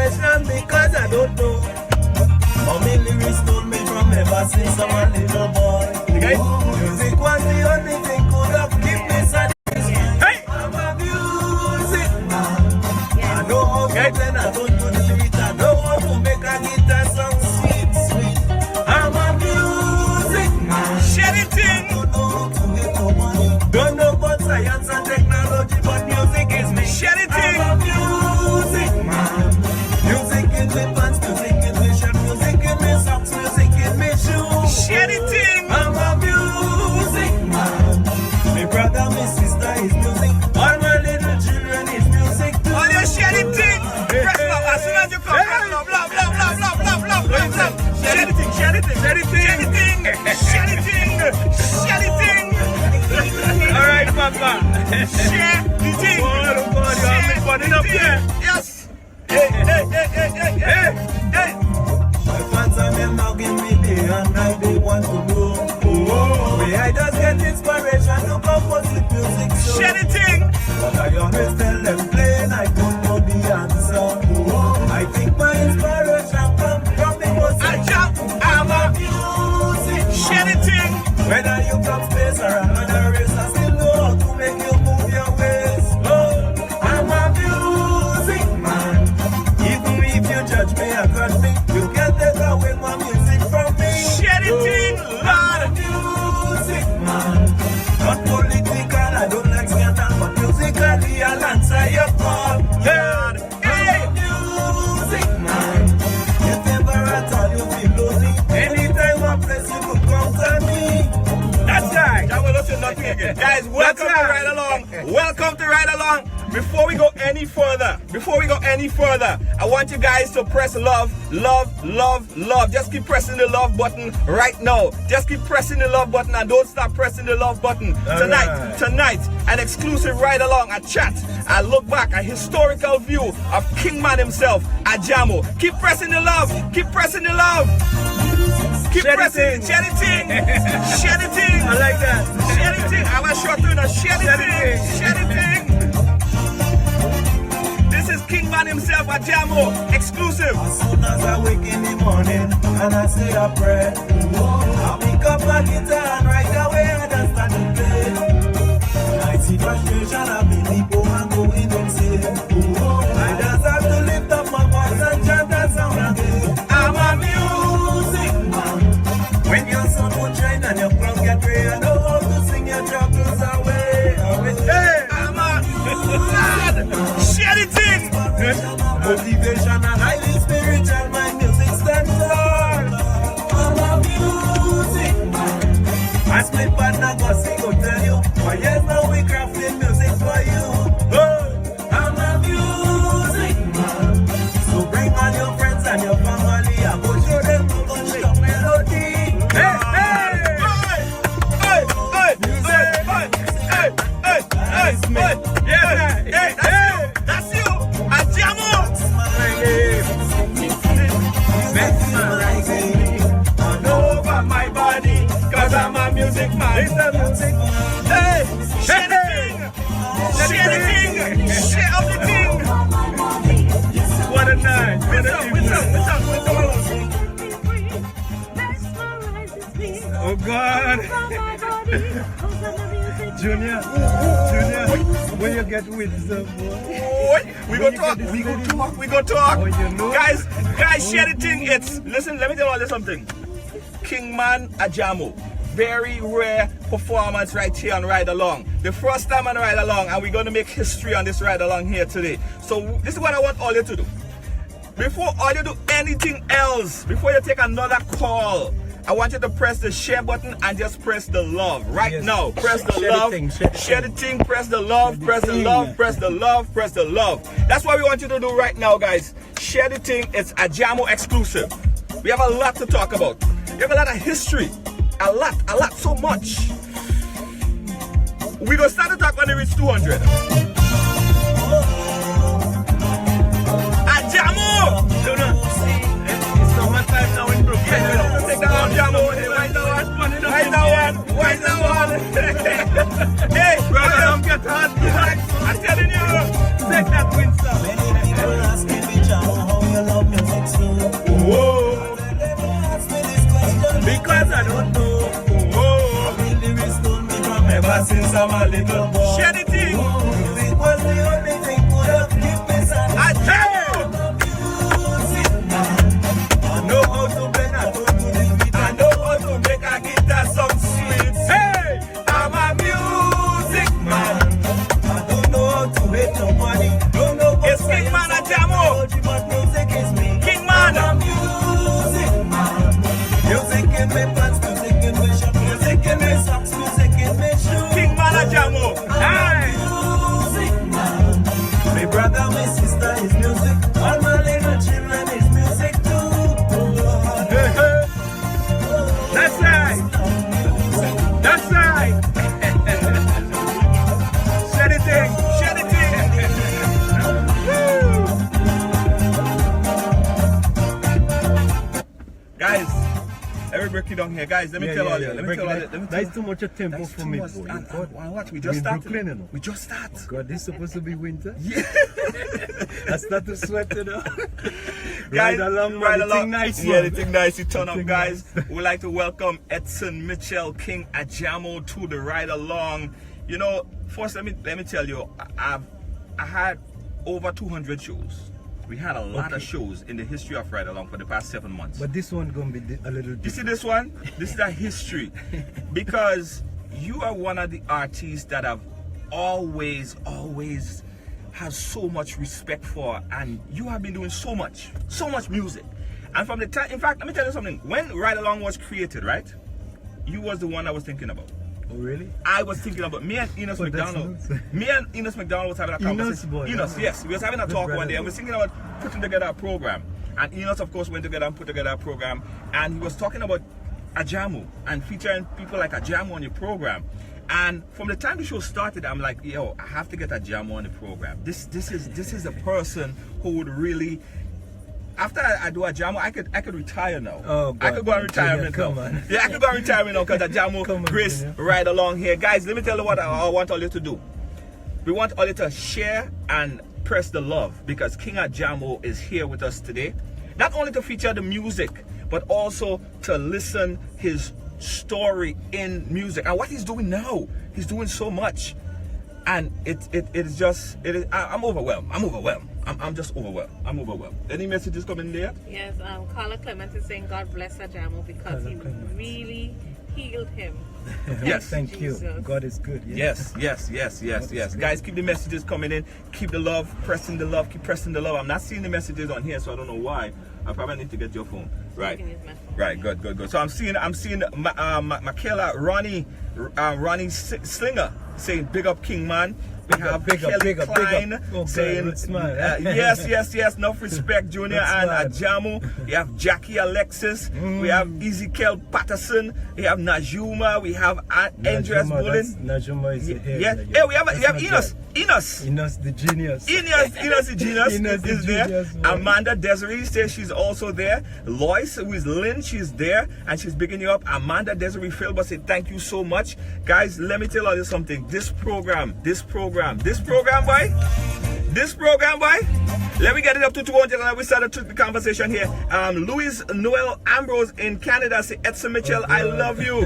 inspiration because I don't know. Mommy lyrics told me from ever since I'm a little boy. Okay. Music was the only thing could have kept me satisfied. Hey! I'm a music man. I know how to play, I don't do the beat. I know how to make a guitar song sweet, sweet. I'm a music man. Share the thing. I don't know how to make no money. Don't know about science and technology, but music is me. Share the thing. I'm a music man. Music in my pants, music in my shirt, music in my socks, music in my shoes. Share the thing. I'm a music man. My brother, my sister is music. All my little children is music too. All you share the thing. Press love as soon as you come. Press love, love, love, love, love, love, love, love, love. Share the thing, share the thing, share the thing, share the thing, share the thing. All right, Papa. Share the thing. Oh God, you have me burning up here. Yes. Hey, hey, hey, hey, hey, hey, hey. My fans and them now give me day and night, they want to know. Where I just get inspiration to compose with music. So. Share the thing. But I always tell them plain, I don't know the answer. I think my inspiration comes from the music. I'm a music. Share the thing. Whether you come space or another race, I still know how to make you move your ways. Oh, I'm a music man. Even if you judge me or cut me, you can't take away my music from me. Share the thing, I'm Lord. a music man. Not political, I don't like scandal, but musically I'll answer your call. Lord. Hey. I'm a music man. If ever at all you feel lonely, anytime I press you could count on me. That's right. I will listen nothing again. Guys, welcome to Ride Along. Welcome to Ride Along. Before we go any further, I want you guys to press love, love, love, love. Just keep pressing the love button right now. Just keep pressing the love button and don't stop pressing the love button. Tonight, an exclusive Ride Along, a chat, a look back, a historical view of Kingman himself, Ajamu. Keep pressing the love. Keep pressing the love. Keep pressing. Share the thing. Share the thing. I like that. Share the thing. I was short to the share the thing. Share the thing. This is Kingman himself, Ajamu, exclusive. As soon as I wake in the morning and I say a prayer, I pick up my guitar and right away I just start to play. I see frustration, I believe and going insane. I just have to lift up my voice and chant that song again. I'm a music man. When your sun won't shine and your clock get gray, I know how to sing your troubles away. Hey, I'm a lad. Share the thing. Motivation and highly spiritual, my music stands tall. I'm a music man. Ask my partner, cause he go tell you. For years now we crafting music for you. I'm a music man. So bring on your friends and your family. I go show them to go stop melody. Hey, hey, hey, hey, hey, hey, hey, hey, yeah, hey, that's you, Ajamu. All over my body, cause I'm a music man. Hey, share the thing. Share the thing. Share up the thing. What a night. Oh God. Junior, when you get wisdom, we go talk. Oh, you know? Guys, share the thing. Listen, let me tell you something. Kingman Ajamu, very rare performance right here on Ride Along. The first time on Ride Along, and we're going to make history on this Ride Along here today. So this is what I want all you to do. Before all you do anything else, before you take another call, I want you to press the share button and just press the love right now. Press the love, share the thing, press the love, press the love, press the love, press the love. That's what we want you to do right now, guys. Share the thing. It's Ajamu exclusive. We have a lot to talk about. We have a lot of history. A lot, so much. We're going to start to talk when it reach 200. Ajamu! it's not my time now in Brooklyn. Take that one, Ajamu. Why that one? Hey, brother, don't get hot. I'm telling you. Take that win, sir. Many people asking me, Jamu, how you since I'm a little boy. Share the thing. Music was the only thing could have kept me satisfied. Music man. I know how to play a tune to the beat. I know how to make a guitar sound sweet. Hey, I'm a music man. I don't know how to make no money. Don't know what It's King Man Ajamu. but music is me. King Man. I'm a music man. Music in my pants, music in my shirt, music in my socks, music in my shoes. King Man Ajamu. Hey. Music man. My brother, my sister is music. All my little children is music too. Hey, hey. That's right. That's right. Share the thing. Share the thing. Woo. Guys, every break it down here. Guys, let me tell all you. Let me tell all you. That's too much a tempo That's for too me, much. boy. And God, watch, we we just in started. Brooklyn, you know. We just started. God, this supposed to be winter. Yeah. I start to sweat, you know. Guys, Ride along, ride the along. thing nice, Yeah, man. the thing nice. You turn The up, thing guys. nice. We'd like to welcome Edson Mitchell King Ajamu to the ride along. You know, first let me tell you, I had over 200 shows. We had a lot of shows in the history of Ride Along for the past 7 months. But this one gonna be a little You different. see this one? This is a history. Because you are one of the artists that I've always have so much respect for, and you have been doing so much music. And from the time, in fact, let me tell you something. When Ride Along was created, right? You was the one I was thinking about. Oh, really? I was thinking about me and Enos Oh, that's McDonald. nice. Me and Enos McDonald was having a Enos conversation. boy. Enos, yes. We was having a talk brother one day and we boy. was thinking about putting together a program. And Enos, of course, went together and put together a program. And he was talking about Ajamu and featuring people like Ajamu on your program. And from the time the show started, I'm like, yo, I have to get Ajamu on the program. This is a person who would really. After I do Ajamu, I could retire now. Oh, God. I could go on retirement Junior, now. come on. Yeah, I could go on retirement now because Ajamu, Come on, Grace, Junior. Ride Along here. Guys, let me tell you what I want all you to do. We want all you to share and press the love because King Ajamu is here with us today. Not only to feature the music, but also to listen his story in music. And what he's doing now, he's doing so much. And I'm overwhelmed. I'm just overwhelmed. I'm overwhelmed. Any messages coming there? Yes, Carla Clement is saying God bless Ajamu because Carla he Clement. really healed him. Yes. Thank you. Jesus. God is good. Yeah. Yes. Guys, keep the messages coming in. Keep the love, pressing the love, keep pressing the love. I'm not seeing the messages on here, so I don't know why. I probably need to get your phone. Right. You can use my phone. Right, good. So I'm seeing Michaela, Ronnie Slinger saying big up King Man. We have big up, Kelly big up, big Klein up. Oh, God, saying that's smart. yes, enough respect, Junior and That's Ajamu. We have Jackie Alexis. We have Ezekiel Patterson. We have Najuma. We have Andres Bullen. Najuma is here. Yes. Hey, we have Enos. Enos the genius. Enos the genius Enos the is there. genius, boy. Amanda Desiree says she's also there. Lois, who is Lynn, she's there and she's bigging you up. Amanda Desiree Philbert said thank you so much. Guys, let me tell you something. This program, boy. Let me get it up to 200 and we started the conversation here. Louis Noel Ambrose in Canada say Edson Mitchell, I love you.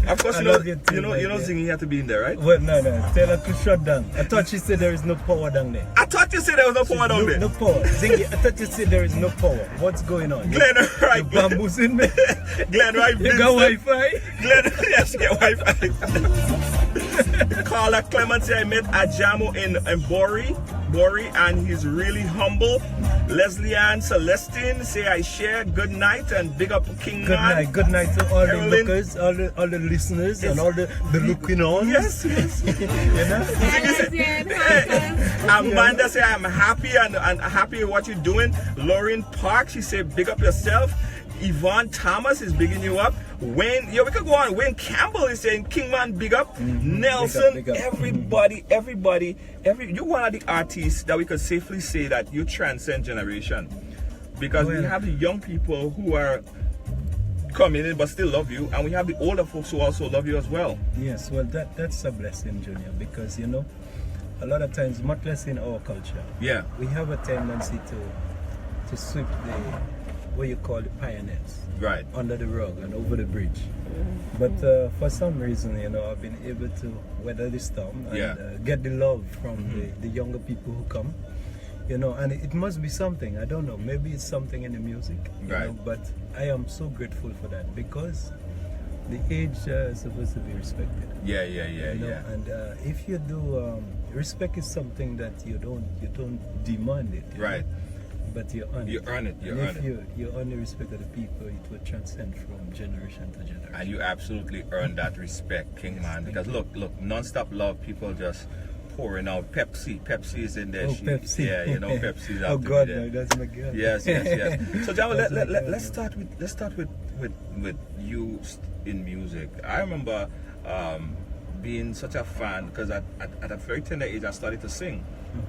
Of course, I you know, love you too, Zingy had to be in there, right? Well, no. Tell her to shut down. I thought she said there is no power down there. I thought you said there was no power down there. No power. Zingy, I thought you said there is no power. What's going on? Glenn, right? You bamboozling me? Glenn, right? You got Wi-Fi? Glenn, yes, you get Wi-Fi. Carla Clement say I met Ajamu in Bori, and he's really humble. Leslie Ann Celestine say I share good night and big up King Man. Good night to all Carolyn. the lookers, all the listeners, and all the looking on. Yes. You know? Amanda say I'm happy and happy with what you're doing. Lauren Park, she say big up yourself. Yvonne Thomas is bigging you up. Wayne, we could go on. Wayne Campbell is saying King Man big up. Nelson, big up. everybody, you're one of the artists that we could safely say that you transcend generation. Because we have the young people who are coming in but still love you, and we have the older folks who also love you as well. Yes, well that's a blessing, Junior, because you know, a lot of times, much less in our culture, Yeah. we have a tendency to sweep what you call the pioneers. Right. Under the rug and over the bridge. But for some reason, you know, I've been able to weather the storm and get the love from the younger people who come. You know, and it must be something. I don't know. Maybe it's something in the music. You know, but I am so grateful for that because the age is supposed to be respected. Yeah. You know, and if you do, respect is something that you don't demand it. You know? But you earn it. You earn it. If you earn the respect of the people, it will transcend from generation to generation. And you absolutely earn that respect, King Man. Because look, non-stop love, people just pouring out. Pepsi is in there. Pepsi. Yeah, you know, Pepsi's out. Oh God, no, that's my girl. Yes. So Jamu, let's start with you in music. I remember being such a fan because at a very tender age I started to sing.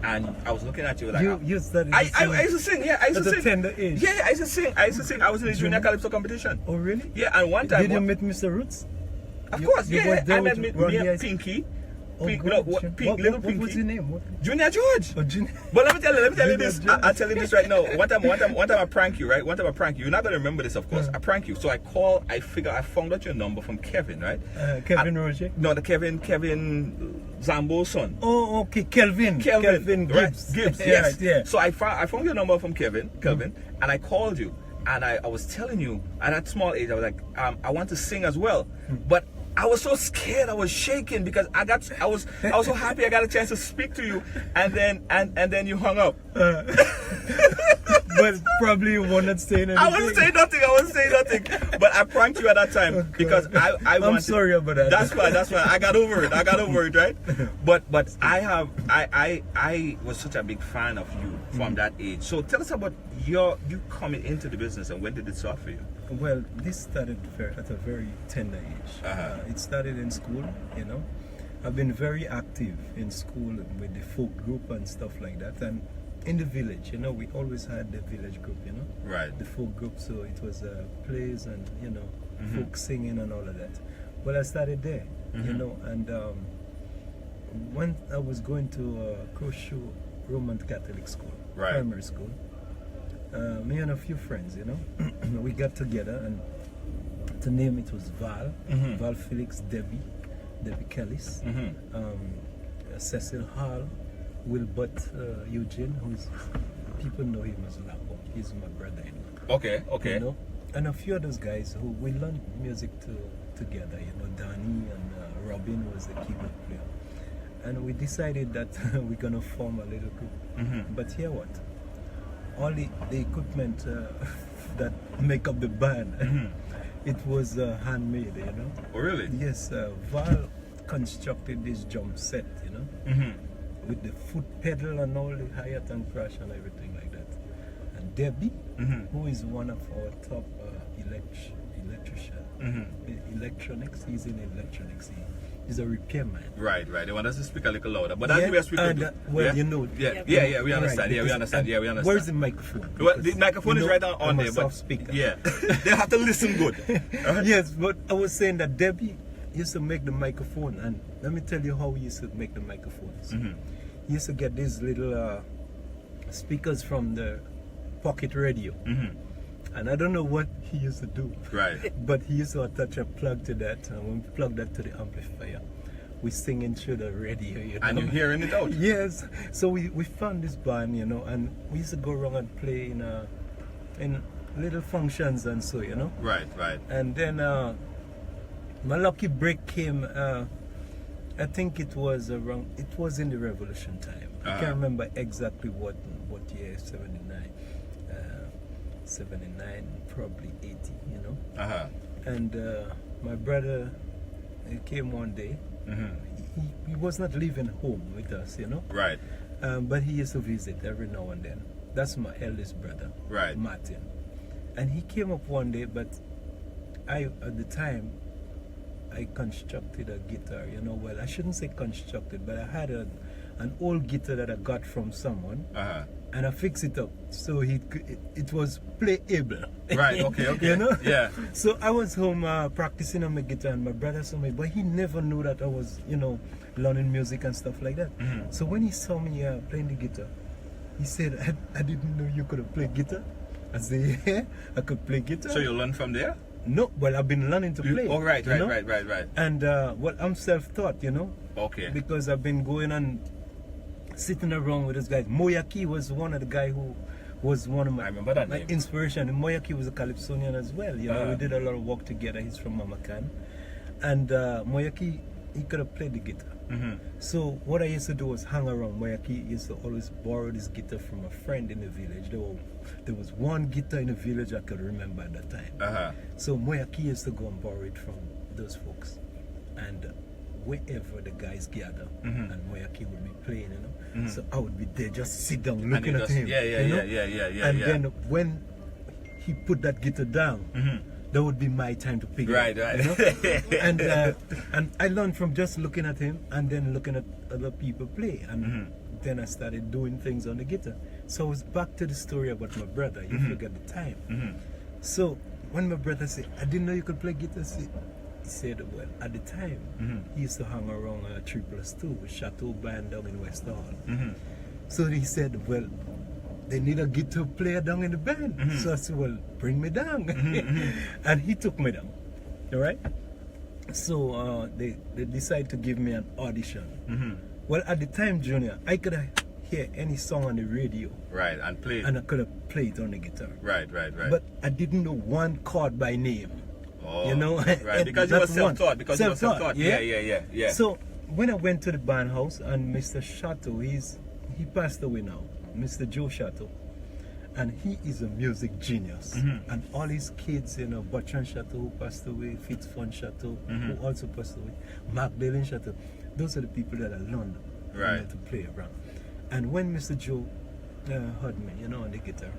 And I was looking at you like you started I used to sing, I used to sing. At a tender age? Yeah, I used to sing. I was in the junior calypso competition. Oh really? Yeah, and one time Did you meet Mr. Roots? Of course, yeah. I met me and Oh, Pinky. God. Little Pinky. What was his name? Junior George. Oh, Junior. But let me tell you this. Junior I'll tell you this right now. One time I prank you, right? One time I prank you. You're not gonna remember this, of course. I prank you. So I found out your number from Kevin, right? Kevin Roger? No, the Kevin Zambo's son. Oh, okay, Kelvin Gibbs. Right, Gibbs, yes. Yeah. So I found your number from Kelvin, and I called you, and I was telling you at that small age, I was like, I want to sing as well, but I was so scared, I was shaking because I was so happy I got a chance to speak to you, and then you hung up. But probably you were not saying anything. I wasn't saying nothing. But I pranked you at that time because I wanted. I'm sorry about that. That's why. I got over it, right? But I was such a big fan of you from that age. So tell us about you coming into the business and when did it start for you? Well, this started at a very tender age. It started in school, you know. I've been very active in school with the folk group and stuff like that. And in the village, you know, we always had the village group, you know. Right. The folk group, so it was plays and, you know, folk singing and all of that. Well, I started there, you know, and when I was going to Croshoe Roman Catholic school, primary school, me and a few friends, you know, we got together and to name it was Val Felix, Debbie Kellis, Cecil Hall, Wilbert Eugene, who's people know him as Lapo. He's my brother-in-law. Okay. You know, and a few of those guys who we learned music together. You know, Danny and Robin was the keyboard player, and we decided that we're gonna form a little group. But here what? All the equipment that make up the band, it was handmade. You know. Oh really? Yes, Val constructed this drum set. You know. With the foot pedal and all the hi-hat and crash and everything like that. And Debbie, who is one of our top electronics, he's in electronics. He's a repairman. Right. They want us to speak a little louder, but that's the best we can do. Well, you know. Yeah, we understand. Right, we understand. Where's the microphone? Well, the microphone is right on there, but speaker. Yeah, they have to listen good. Yes, but I was saying that Debbie used to make the microphone, and let me tell you how we used to make the microphones. He used to get these little speakers from the pocket radio, and I don't know what he used to do. Right. But he used to attach a plug to that, and when we plug that to the amplifier, we singing through the radio. You know? And you're hearing it out. Yes. So we found this band, you know, and we used to go around and play in little functions and so, you know. Right. And then my lucky break came. I think it was in the revolution time. I can't remember exactly what year, 79, probably 80, you know. And my brother, he came one day. He was not living home with us, you know. Right. But he used to visit every now and then. That's my eldest brother, Martin. And he came up one day, but at the time, I constructed a guitar, you know. Well, I shouldn't say constructed, but I had an old guitar that I got from someone, and I fixed it up so it was playable. Right. Okay. You know. Yeah. So I was home practicing on my guitar, and my brother saw me, but he never knew that I was, you know, learning music and stuff like that. So when he saw me playing the guitar, he said, "I didn't know you could play guitar." I say, yeah, I could play guitar. So you learn from there? No, well, I've been learning to play. Oh, right. you know? Right. And well, I'm self-taught, you know. Okay. Because I've been going and sitting around with those guys. Moyaki was one of the guys who was one of my, I remember that my name. inspiration. And Moyaki was a Calypsonian as well. You know, we did a lot of work together. He's from Mamakan. And Moyaki, he could have played the guitar. So what I used to do was hang around. Moyaki used to always borrow this guitar from a friend in the village. There was one guitar in the village I could remember at that time. So Moyaki used to go and borrow it from those folks. And wherever the guys gather, and Moyaki would be playing, you know. So I would be there, just sit down looking at him. Yeah. And then when he put that guitar down, that would be my time to pick it up. Right. You know? And I learned from just looking at him and then looking at other people play. And then I started doing things on the guitar. So it's back to the story about my brother, if you get the time. So when my brother said, I didn't know you could play guitar, he said, well, at the time, he used to hang around 3+2 with Chateau Band down in West Hall. So he said, well, they need a guitar player down in the band. So I said, well, bring me down. And he took me down. All right? So they decided to give me an audition. Well, at the time, Junior, I could hear any song on the radio. Right, and play. And I could have played on the guitar. Right. But I didn't know one chord by name. Oh, you know? right, because you were self-taught. Yeah. So when I went to the band house and Mr. Chateau, he passed away now, Mr. Joe Chateau, and he is a music genius. And all his kids, you know, Bertrand Chateau, who passed away, Fitzfond Chateau, who also passed away, Magdalene Chateau, those are the people that I learned you know, to play around. And when Mr. Joe heard me, you know, on the guitar,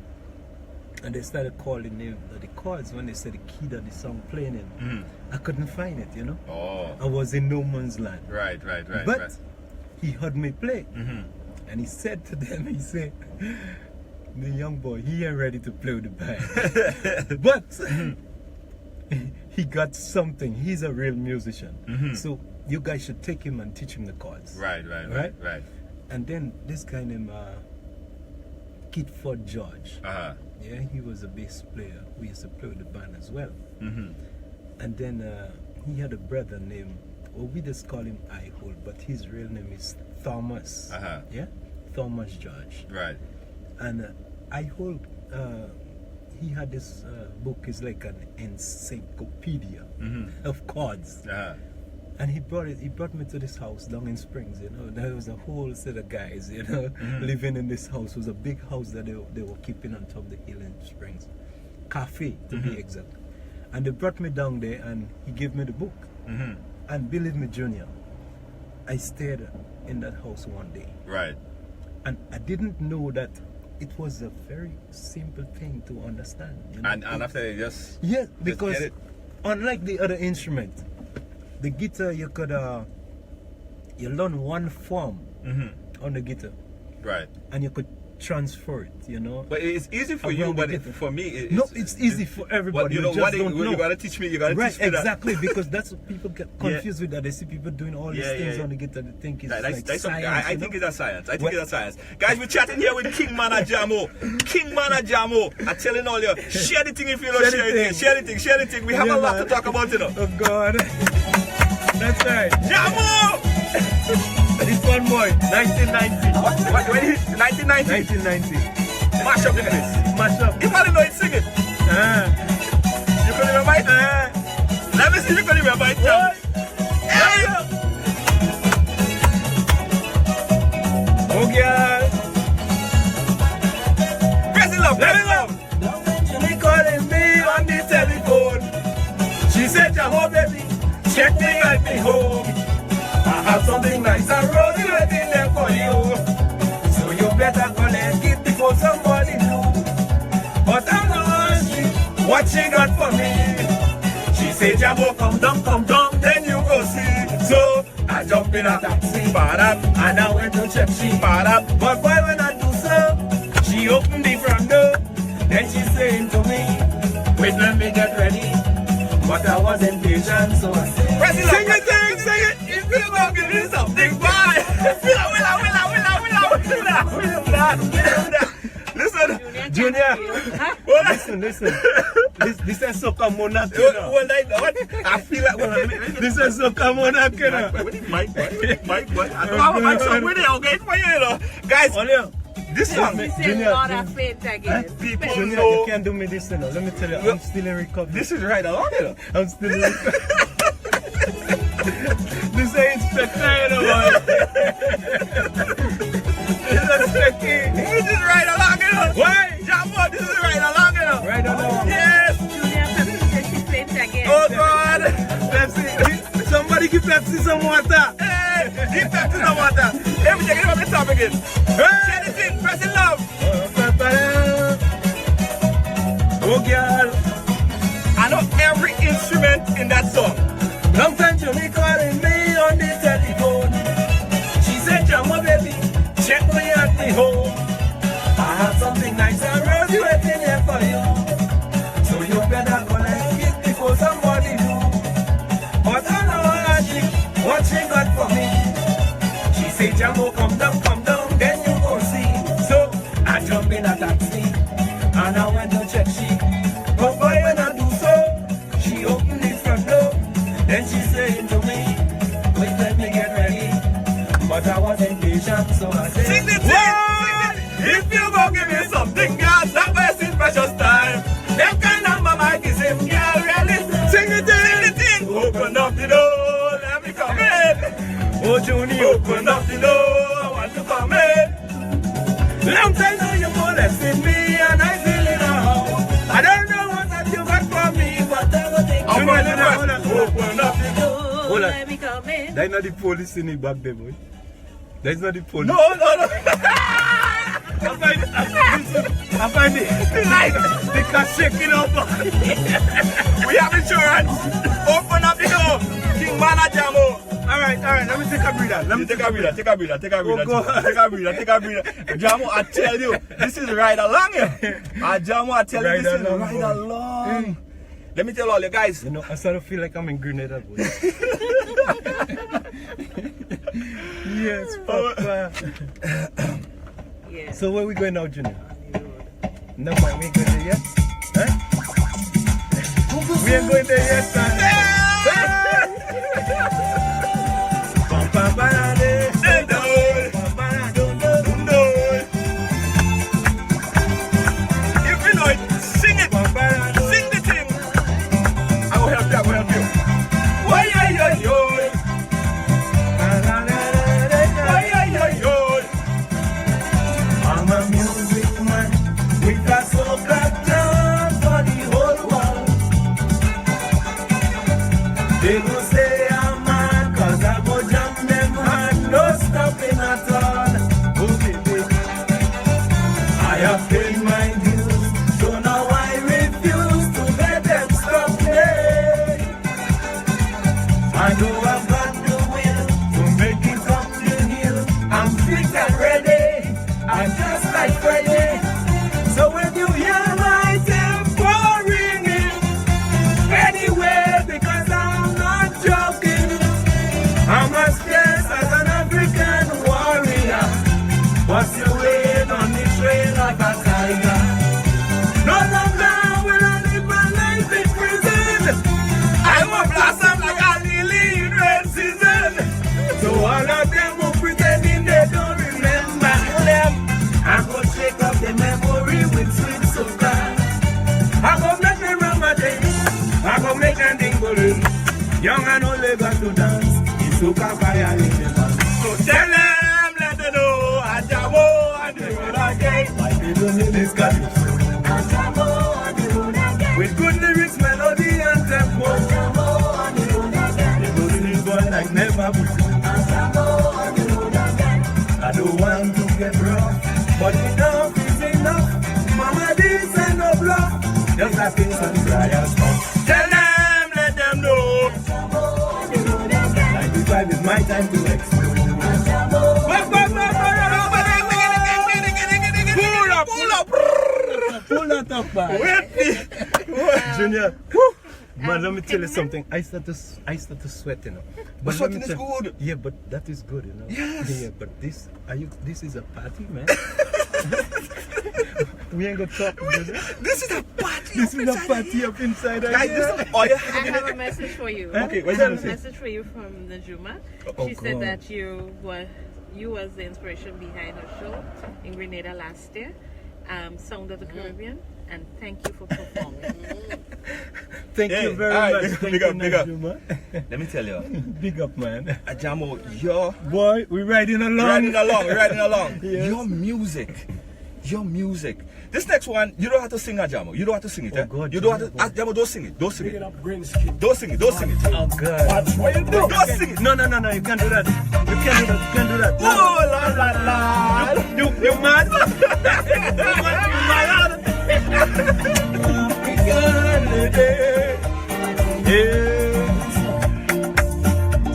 and they started calling the chords when they said the key that the song playing in, I couldn't find it, you know. I was in no man's land. Right. But he heard me play, and he said to them, he said, the young boy, he ain't ready to play with the band. But he got something. He's a real musician. So you guys should take him and teach him the chords. Right. And then this guy named Kidford George. Yeah, he was a bass player. We used to play with the band as well. And then he had a brother named, well, we just call him I-Hole, but his real name is Thomas. Yeah, Thomas George. Right. And I-Hole, he had this book, is like an encyclopedia of chords. And he brought me to this house down in Springs, you know. There was a whole set of guys, you know, living in this house. It was a big house that they were keeping on top of the hill in Springs. Cafe, to be exact. And they brought me down there and he gave me the book. And believe me, Junior, I stayed in that house one day. Right. And I didn't know that it was a very simple thing to understand. You know? And after you just... Yes, because unlike the other instrument, the guitar, you could you learn one form on the guitar, right, and you could transfer it, you know. But it's easy for you, but for me, it's easy for everybody. You know what? You gotta teach me. You gotta teach me exactly, because that's what people get confused with. That they see people doing all these things on the guitar. They think it's like science. I think it's a science. I think it's a science. Guys, we're chatting here with Kingman Ajamu. Kingman Ajamu. I'm telling all you, share the thing if you don't share it. Share the thing. We have a lot to talk about, you know. Oh God. That's right. Jamu! This one boy, 1990. What? 1990? 1990. Mash up the place. Mash up. You probably know it, sing it. You can remember it? Let me see if you can remember it. Hey! Oh, girl. Crazy love. She calling me on the telephone. She said, Jamu, baby, check me at me home. I have something nice and rosy waiting there for you. So you better go and get before somebody do. But I'm not hungry. What she got for me? She said, Jamu, come down, then you go see. So I jumped in a taxi, and I went to check she. But why when I do so, she opened the front door. Then she saying to me, wait, let me get ready. But I wasn't patient, so I said, sing it. If you don't give me something, bye. Listen. Junior, Well, listen. This is soca monarch, you know. well, what? I feel like, well, This is soca monarch, you know. Mike, what? I don't have a mic song with it, okay? It's for you, you know. Guys, this song, Say Junior, Lord of Faith again. people Junior, know. you can't do me this, you know. Let me tell you, I'm still in recovery. This is right along, you know. I'm still in recovery. This ain't Inspector, you know, man. This is Inspector. This is right along, you know. Why? Jambo, this is right along, you know. Right along. Yes. Junior Pepsi Faith again. Oh, God. Pepsi. Somebody give Pepsi some water. Hey, give that to the water. Everything, get on the top again. Share the thing, press it love. Oh, girl. I know every instrument in that song. Long time Johnny calling me on the telephone. She said, Jamo baby, check me at the home. I have something nice and rosy waiting here for you. So you better go and get before somebody do. But I know what she got for me. She said, Jamo, come down, then you go see. So I jump in a taxi and I went to check she. But boy, when I do so, she opened the front door. Then she saying to me, wait, let me get ready. But I wasn't patient, so I said, Sing the thing. If you go give me something, girl, that wasting precious time. Them kind of mama kiss him, girl, really. Sing the thing. Open up the door, let me come in. oh, Junior, Open up the door, I want to come in. long time now you molesting me and I feel it now. I don't know what that you got for me, but I will take I'm Junior, going to open up the door. Hold on. Let me come in. That's not the police in the back there, boy. That's not the police. No. I find it. Like, They can shake it up. we have insurance. Open up the door. King Man Ajamu. All right. Let me take a breather. Take a breather. Oh, God. Take a breather. Ajamu, I tell you, this is right along here. Ajamu, I tell you, this is along, right boy. along. Let me tell all you guys. You know, I sort of feel like I'm in Grenada, boy. Yes, Papa. Yeah. So where we going now, Junior? No, man, we ain't going there yet. Huh? We ain't going there yet, son. If you know it, sing it. Sing the thing. I will help you. Why, yo. I'm a music man with a soca drum for the whole world. They go say I'm mad cause I go jam them hard, no stopping at all. Oh baby, I have paid my dues, so now I refuse to let them stop me. I know I've got the will to make it up the hill. I'm fit and ready. I'm just like Friday. So when you hear my tempo ringing, anyway, because I'm not joking, I'm as fierce as an African warrior, pursuing on the trail of a tiger. No longer will I live my life in prison. I will blossom like a lily in red season. So all of them who pretending they don't remember them, I go shake up the memory with sweet soca. I go make me run my day. I go make a dingle. Young and old they got to dance. It's soca fire in the band. So tell them, let them know, Ajamu and the road again. Why they don't need this calypso? With good lyrics, melody and tempo. They go sing boy like never before. I don't want to get rough, but enough is enough. Mama, this ain't no bluff. Just like things on the briars come. Tell them, let them know. 95 is my time to explode. Pull that up, man. Junior, man, let me tell you something. I start to sweat, you know. But let me sweating is tell- good. Yeah, but that is good, you know. Yes. Yeah, but this is a party, man. We ain't gonna talk about this. This is a party. This is a party up inside. Guys, this is all you I have have a message for you. Okay, what I you have gonna a say? message for you from Najuma. Oh, She said God. that you was the inspiration behind her show in Grenada last year, Sound of the Caribbean, and thank you for performing. Thank Hey, you very all right, much. Thank big you, up, big up. Najuma. Let me tell you, Big up, man. Ajamu, your Boy, we riding along. riding along. Yes. Your music. This next one, you don't have to sing Ajamu. You don't have to sing it. Oh, eh? God, you don't have to. Jama. Ajamu, don't sing it. Don't sing it. up, Prince. Don't sing it. Don't sing it. Oh, God. What you do? Don't sing it. No, you can't do that. You can't do that. You can't do that. No. Oh la la la. You mad?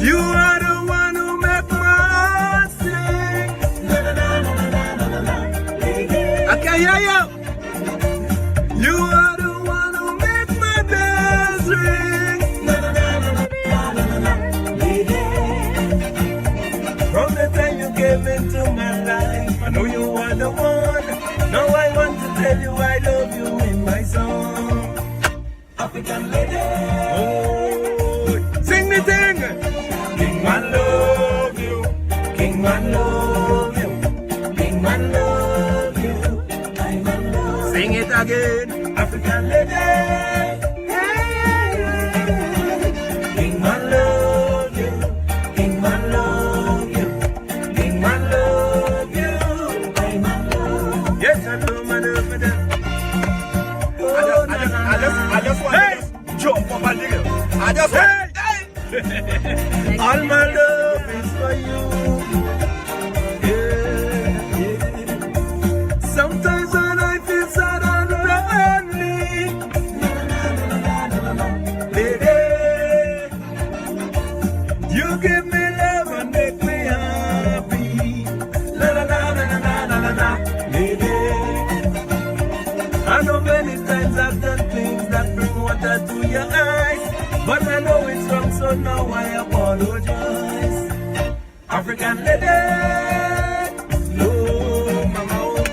You are the one who make my heart sing. I can hear you. You are the one who make my bells ring. From the time you came into my life, I know you are the one. Now I want to tell you I love you in my song. African lady, oh, sing the thing. King man love you, King man love you, King man love you, I man love you. Sing it again, African lady. King man love you, King man love you, King man love you, I man love you. Yes, I love my love for them. I just want to jump up and dig it. I just want. All my love is for you. Yeah. Sometimes when I feel sad and lonely, lady, you give me love and make me happy. La la la la la la la la, lady. I know many times I've done things that bring water to your eyes, but I know it's wrong, so now I apologize. African lady, no, mama, oh,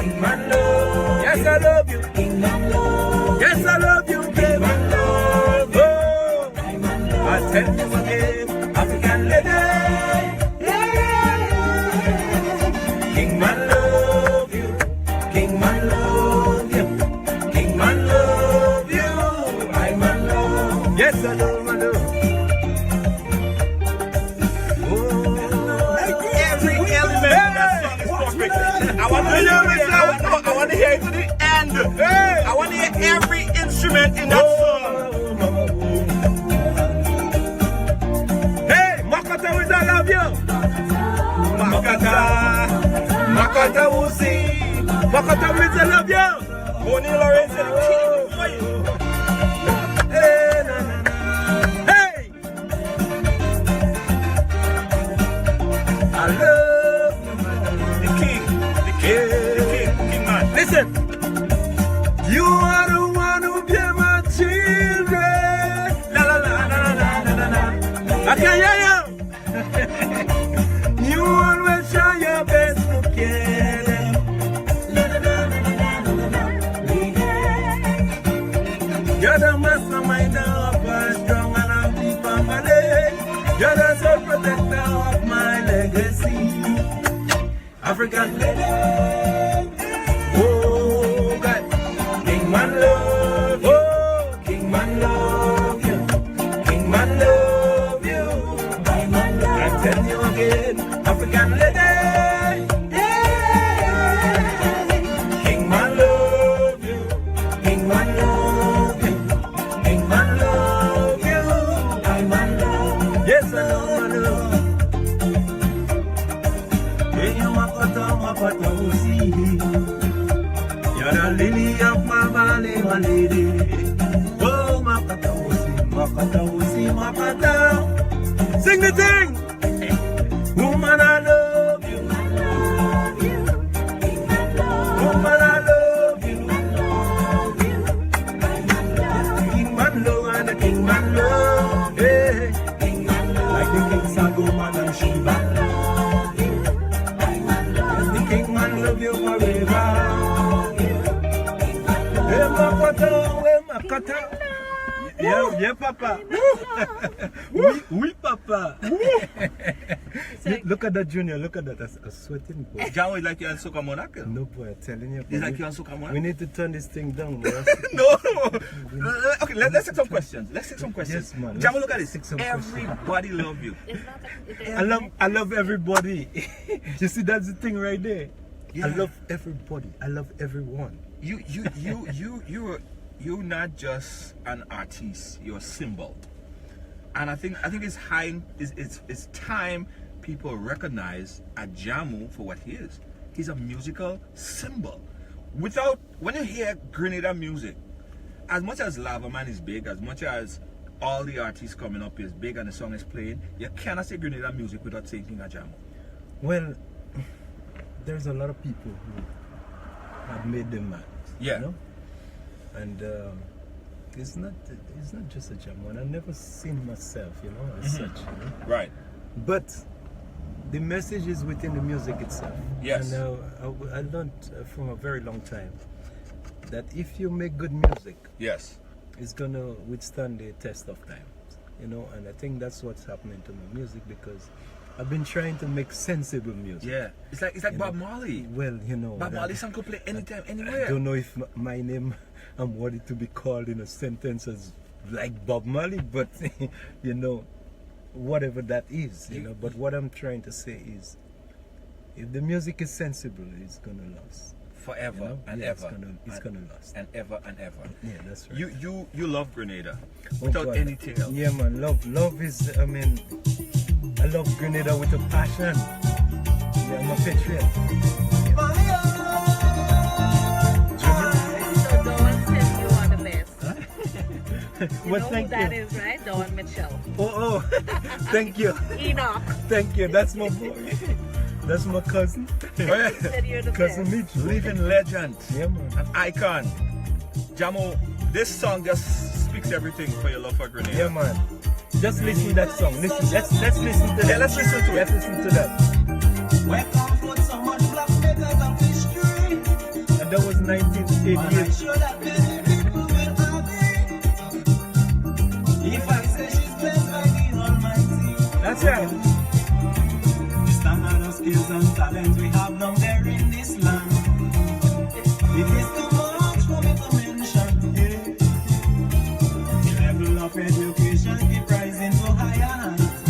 King man love. Yes, I love you, King man love. Yes, I love you, King man love. Oh, I'll tell you again, African lady. King man love you, King man love you, King man love you, I man love. Yes, I love, I love. Every element in that song is perfect. I want to hear it to the end. I want to hear every instrument in that song. Hey, Makata, we don't love you. Makata, Wusi. Makata, we don't love you. Bonnie Lawrence and King Boy. Hey, na, na, na. Hey, I love you, man. The king man. Listen, you are the one who gave my children. La la la la la la la la. I can hear you. You always try your best to care them. La la la la la la la. You're the mastermind of a strong and happy family. You're the sole protector of my legacy. African lady. Oh, God. King man love you. King man love you. King man love you. I tell you again, African lady. King man love you. King man love you. King man love you. I love. Yes, I love my love. Hey, you Makata, Usi. You're the lily of my valley, my lady. Oh, Makata, Usi, Makata. Sing the thing. Woman, I love you. Woman, I love you. King man love and the king man love. Hey, like the king Sagoman and Shiva. The king man love you forever. Makata, where Makata? Yeah, Papa. Oui, Papa. Look at that, Junior. Look at that. A sweating boy. Jamu is like you're on Soca Monaco. No, boy, I'm telling you. It's like you're on Soca We Monaco. need to turn this thing down, bro. No. Okay, let's take some questions. Yes, man. Jamu, look at Let's this. take some questions. Everybody love you. It's not I love everybody. You see, that's the thing right there. Yeah. I love everybody. I love everyone. You're not just an artist, you're a symbol. And I think it's time people recognize Ajamu for what he is. He's a musical symbol. When you hear Grenada music, as much as Lava Man is big, as much as all the artists coming up is big and the song is playing, you cannot say Grenada music without saying King Ajamu. Well, there's a lot of people who have made them mad. Yeah. You know? And it's not just a Ajamu. I've never seen myself, as such. Right. But the message is within the music itself. Yes. And I learned from a very long time that if you make good music, Yes. it's gonna withstand the test of time. And I think that's what's happening to my music, because I've been trying to make sensible music. Yeah. It's like Bob Marley. Well, Bob Marley song could play anytime, I anywhere. don't know if my name, I'm worthy to be called in a sentence as like Bob Marley, but whatever that is, But what I'm trying to say is, if the music is sensible, it's gonna last Forever and Yeah, ever. It's gonna last. And ever and ever. Yeah, that's right. You love Grenada Oh, without God. anything else. Yeah, man. Love is. I love Grenada with a passion. Yeah, I'm a patriot. So Dawn says you are the best. You Well, know who thank that you. is, right? Dawn Mitchell. Oh, thank you. Enoch. Thank you. That's my boy. That's my cousin. Oh, yeah. He said you're the Cousin best. Mitch. Living legend. Yeah, man. An icon. Jamo, this song just speaks everything for your love for Grenada. Yeah, man. Just listen to that song. Listen. Let's listen to that. Yeah, let's listen to it. Let's listen to that. And that was 1988. That's right. Standard of skills and talent we have long there in this land. It is too much for me to mention. The level of education keep rising to higher heights.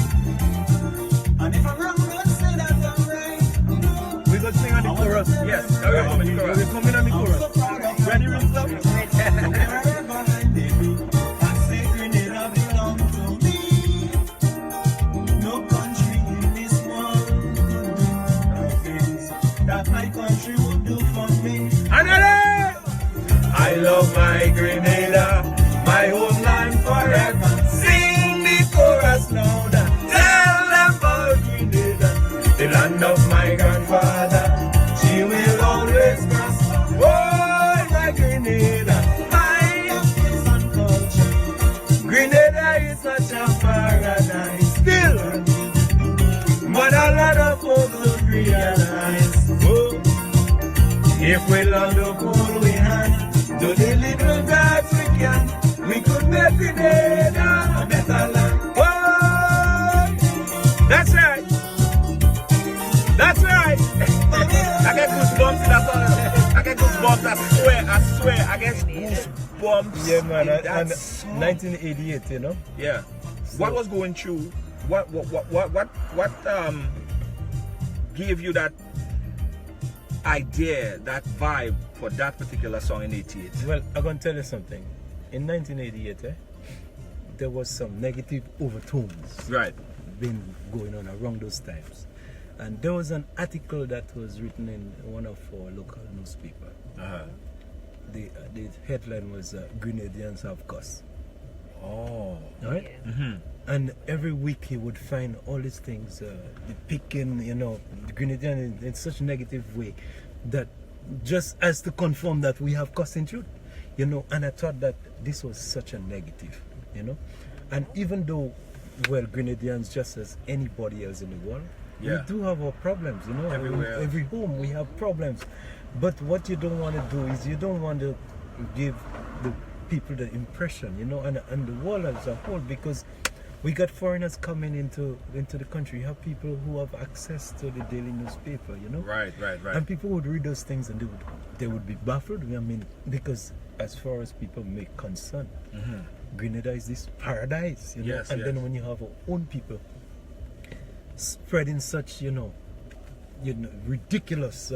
And if I'm wrong, don't say that I'm right. We got to sing on the chorus. Yes, carry on with the chorus. We're coming on the I'm chorus. so proud of Ready, my Rinse Up? Wherever I may be, I say Grenada belong to me. No country in this world could do things that my country would do for me. Another! I love my Grenada, my homeland forever. Sing the chorus now, that tell them about Grenada, the land of my grandfather. She will always prosper. Oh, my Grenada, my Peace and culture. Grenada is such a paradise. Still, but a lot of folks don't realize. Oh, if we love the cool we had, do the little jobs we can, we could make Grenada a better land. Oh, that's right. That's right. I get goosebumps in that song. I get goosebumps. I swear. I get goosebumps. Yeah, man. in that And song. 1988, Yeah. What was going through? What gave you that idea, that vibe for that particular song in '88? Well, I'm going to tell you something. In 1988, there was some negative overtones Right. been going on around those times. And there was an article that was written in one of our local newspaper. The headline was Grenadians Have Cuss. Oh. All right? And every week he would find all these things, depicting, the Grenadian in such a negative way that just as to confirm that we have cussing truth, and I thought that this was such a negative, and even though, well, Grenadians just as anybody else in the world, Yeah. we do have our problems, Everywhere. In every home we have problems, but what you don't want to do is you don't want to give the people the impression, you know, and the world as a whole, because we got foreigners coming into the country. You have people who have access to the daily newspaper, you know. Right. And people would read those things and they would be baffled. I mean, because as far as people make concern, Grenada is this paradise, you know. Yes, and yes. then when you have our own people spreading such, you know, ridiculous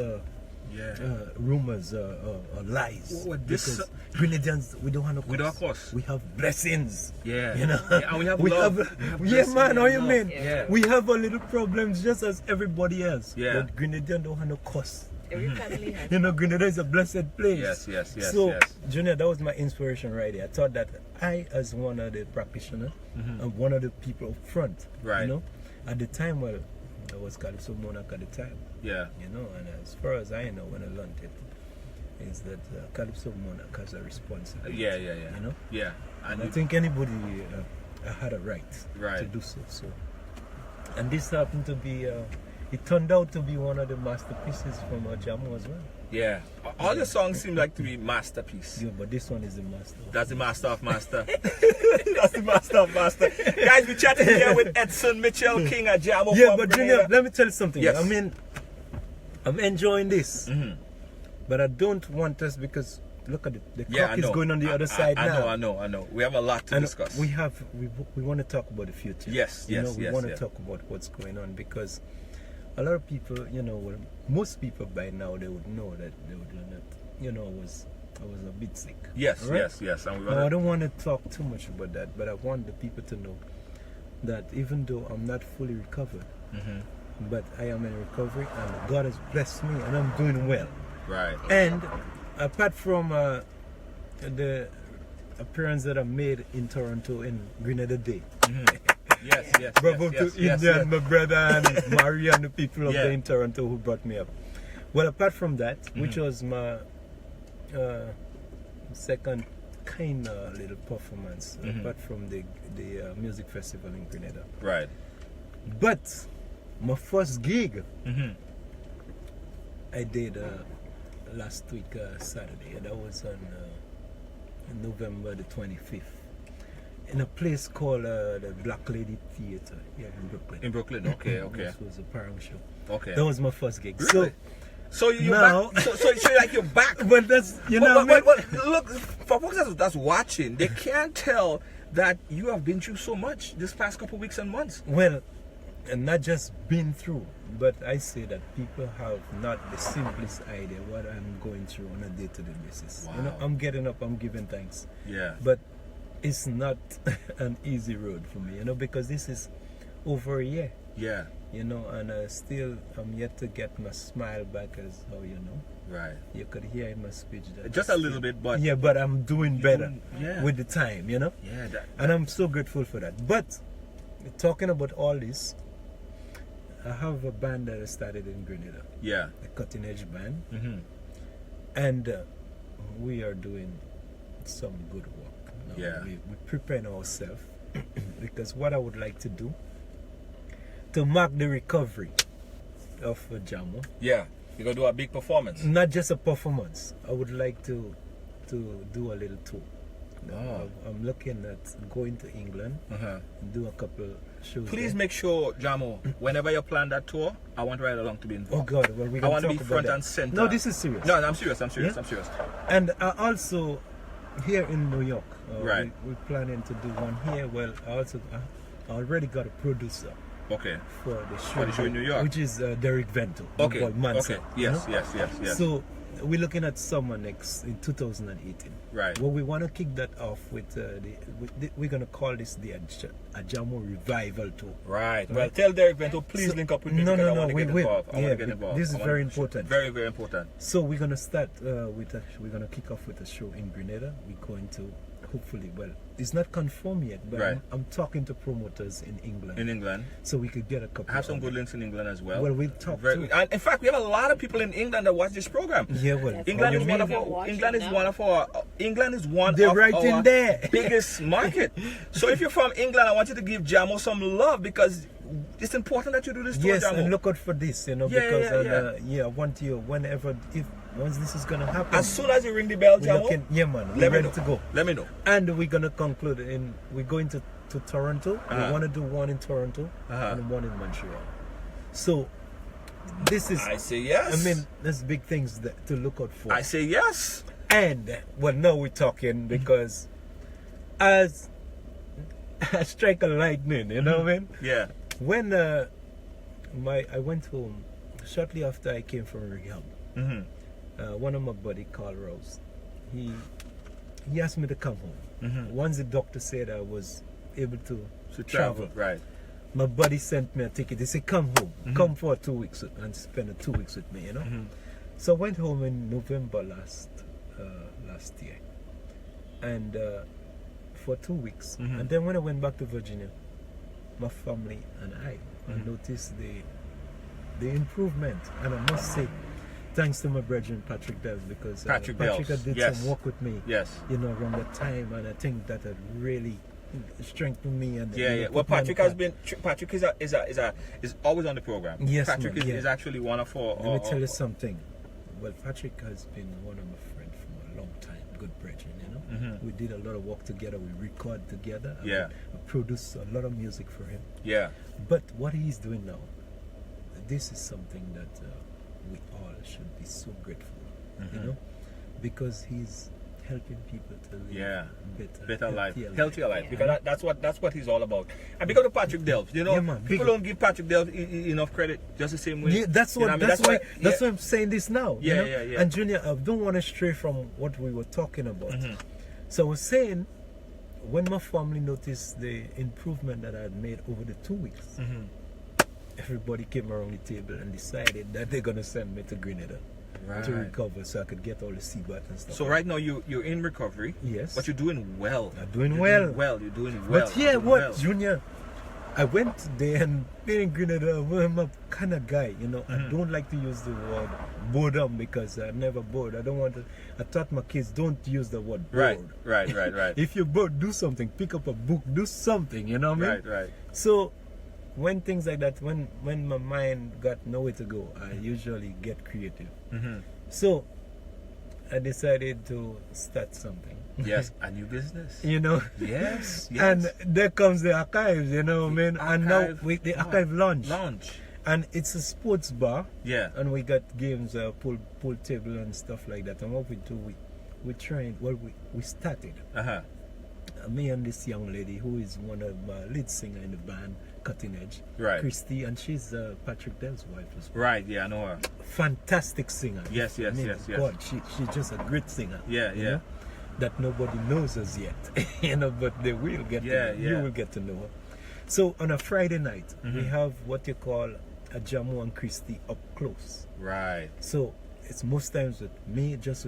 rumors or lies. Oh, this- because Grenadians, we don't have no cost. We don't have cost. We have blessings. Yeah. You know. Yeah, and we have love. Yeah, man, how you love. mean? Yeah. We have our little problems just as everybody else. Yeah. But Grenadian don't have no cost. Every family has. You know, Grenada is a blessed place. Yes. So, yes. Junior, that was my inspiration right there. I thought that I, as one of the practitioners and one of the people up front, Right. you know, at the time, well, I was Calypso Monarch at the time, Yeah. you know, and as far as I know, when I learned it, is that Calypso Monarch has a responsibility. Yeah. You know? Yeah. And And I you- think anybody had a right Right. to do so. And this happened to be, it turned out to be one of the masterpieces from Ajamu as well. yeah. All your songs seem like to be masterpiece. Yeah, but this one is the master. That's the master of master. That's the master of master. Guys, we're chatting here with Edson Mitchell King Ajamu. Yeah, from but Grenada. Junior, let me tell you something. Yes. I mean, I'm enjoying this, Mhm. but I don't want us, because look at it. The Yeah, I clock is know. going on the other side now. I know. We have a lot to And discuss. we want to talk about the future. Yes, you yes, know, we yes, want to yes. talk about what's going on, because a lot of people, you know, well, most people by now they would know that you know, I was a bit sick. Yes, Alright? yes. And we Now, I want don't want to talk too much about that, but I want the people to know that even though I'm not fully recovered, but I am in recovery, and God has blessed me, and I'm doing well. right. And apart from the appearance that I made in Toronto in Grenada Day, Yes. bravo to India and my brother and Maria and the people up Yeah. there in Toronto who brought me up. Well, apart from that, which was my second kind of little performance, apart from the music festival in Grenada. Right. But my first gig Mm-hmm. I did last week Saturday, and that was on November the 25th in a place called the Black Lady Theatre here in Brooklyn. In Brooklyn. Okay. This was a parang show. Okay. That was my first gig. Really? So you're Now- back. So like you're back. But that's, you know, But look, for folks that's watching, they can't tell that you have been through so much this past couple weeks and months. well, and not just been through, but I say that people have not the simplest idea what I'm going through on a day-to-day basis. You know, Wow. I'm getting up, I'm giving thanks. Yeah. But it's not an easy road for me, you know, because this is over a year, Yeah. you know, and still I'm yet to get my smile back, as how you know. Right. You could hear in my speech that Just a little bit, but yeah, but I'm doing better yeah. with the time, you know. yeah. And I'm so grateful for that. But talking about all this, I have a band that I started in Grenada, Yeah. a cutting edge band, Mm-hmm. and we are doing some good work. Now, Yeah. we're preparing ourselves because what I would like to do to mark the recovery of Ajamu, Yeah. You're gonna do a big performance. not just a performance. I would like to do a little tour. Oh. I'm looking at going to England Uh-huh. and do a couple shows. Please there. make sure, Jamo, whenever you plan that tour, I want Ridealong to be Oh involved. God, well, we I want to talk be about front that. and center. No, this is serious. No, I'm serious. Yeah? I'm serious. And also here in New York, Right. we're planning to do one here. Well, I already got a producer Okay. for the show, For the show in New York. which is Derek Vento. my Okay. boy Mansa, Okay. you Yes. know? Yes. So we're looking at summer next in 2018. Right. Well, we want to kick that off with we're gonna call this the Ajamu Revival Tour. Right. Well, tell Derek Vento, please So- link up with me no, because I no, want to we get will. involved. I want Yeah, to get involved. this is I want- very important. Very, very important. So we're gonna start we're gonna kick off with a show in Grenada. We're going to hopefully, well, it's not confirmed yet, but Right. I'm talking to promoters in England, In England. so we could get a couple. I have some of good them. links in England as well. Well, we'll talk Very, too. and in fact, we have a lot of people in England that watch this program. Yeah, well, That's England you is mean- one of They're our. watching England is now. one of our. England is one They're of right in our there. biggest market. So if you're from England, I want you to give Jamo some love because it's important that you do this tour, Yes, Jamo. and look out for this, you know, Yeah, because yeah. I want you whenever once this is gonna happen, As soon as you ring the bell, we're Jamo, looking, yeah, man, we're let me ready know. to go. Let me know. And we're gonna conclude in. We're going to Toronto. We want to do one in Toronto and one in Montreal. So this is. I say yes. I mean, there's big things to look out for. I say yes. And well, now we're talking because as I strike a lightning, you know what I mean? Yeah. When I went home shortly after I came from rehab. One of my buddy, Carl Rose, he asked me to come home. Once the doctor said I was able to travel, Right. my buddy sent me a ticket. He said, come home, come for 2 weeks and spend 2 weeks with me, you know. So I went home in November last year, and for 2 weeks. And then when I went back to Virginia, my family and I noticed the improvement. And I must say, thanks to my brethren Patrick Dells, because Patrick did some work with me, you know, around that time, and I think that had really strengthened me. And Well, Patrick has been. Patrick is always on the program. Yes, Patrick man, is actually one of our. Let me tell you something. Well, Patrick has been one of my friends for a long time. Good brethren, you know. We did a lot of work together. We record together. Yeah. We produced a lot of music for him. Yeah. But what he's doing now, this is something that we all should be so grateful, you know, because he's helping people to live better life, healthier life. Because that's what he's all about. And because of Patrick Delves, you know, people don't give Patrick Delves enough credit. Just the same way. Yeah, that's why I'm saying this now. Yeah, you know? yeah. And Junior, I don't want to stray from what we were talking about. So I was saying, when my family noticed the improvement that I had made over the 2 weeks, everybody came around the table and decided that they're gonna send me to Grenada to recover, so I could get all the CBAT and stuff. So right now you're in recovery. Yes. But you're doing well. I'm doing well. You're doing well. But yeah, what, Junior? I went there and being in Grenada, I'm a kind of guy, you know. I don't like to use the word boredom because I'm never bored. I don't want to. I taught my kids, don't use the word bored. Right. If you're bored, do something. Pick up a book, do something, you know what I mean? Right. So when things like that, when my mind got nowhere to go, I usually get creative. So I decided to start something. Yes, a new business. You know? Yes. And there comes the archives, you know what I mean? And now the archive launch. And it's a sports bar. Yeah. And we got games, pool table and stuff like that. And what we do, we train, well, we started. Me and this young lady who is one of my lead singer in the band, Cutting Edge, Christy, and she's Patrick Dells' wife as well. Right, yeah, I know her. Fantastic singer. Yes. God, she's just a great singer. Yeah. Know? That nobody knows us yet, you know, but they will get to know. You will get to know her. So on a Friday night, we have what you call Ajamu and Christy up close. Right. So it's most times with me, just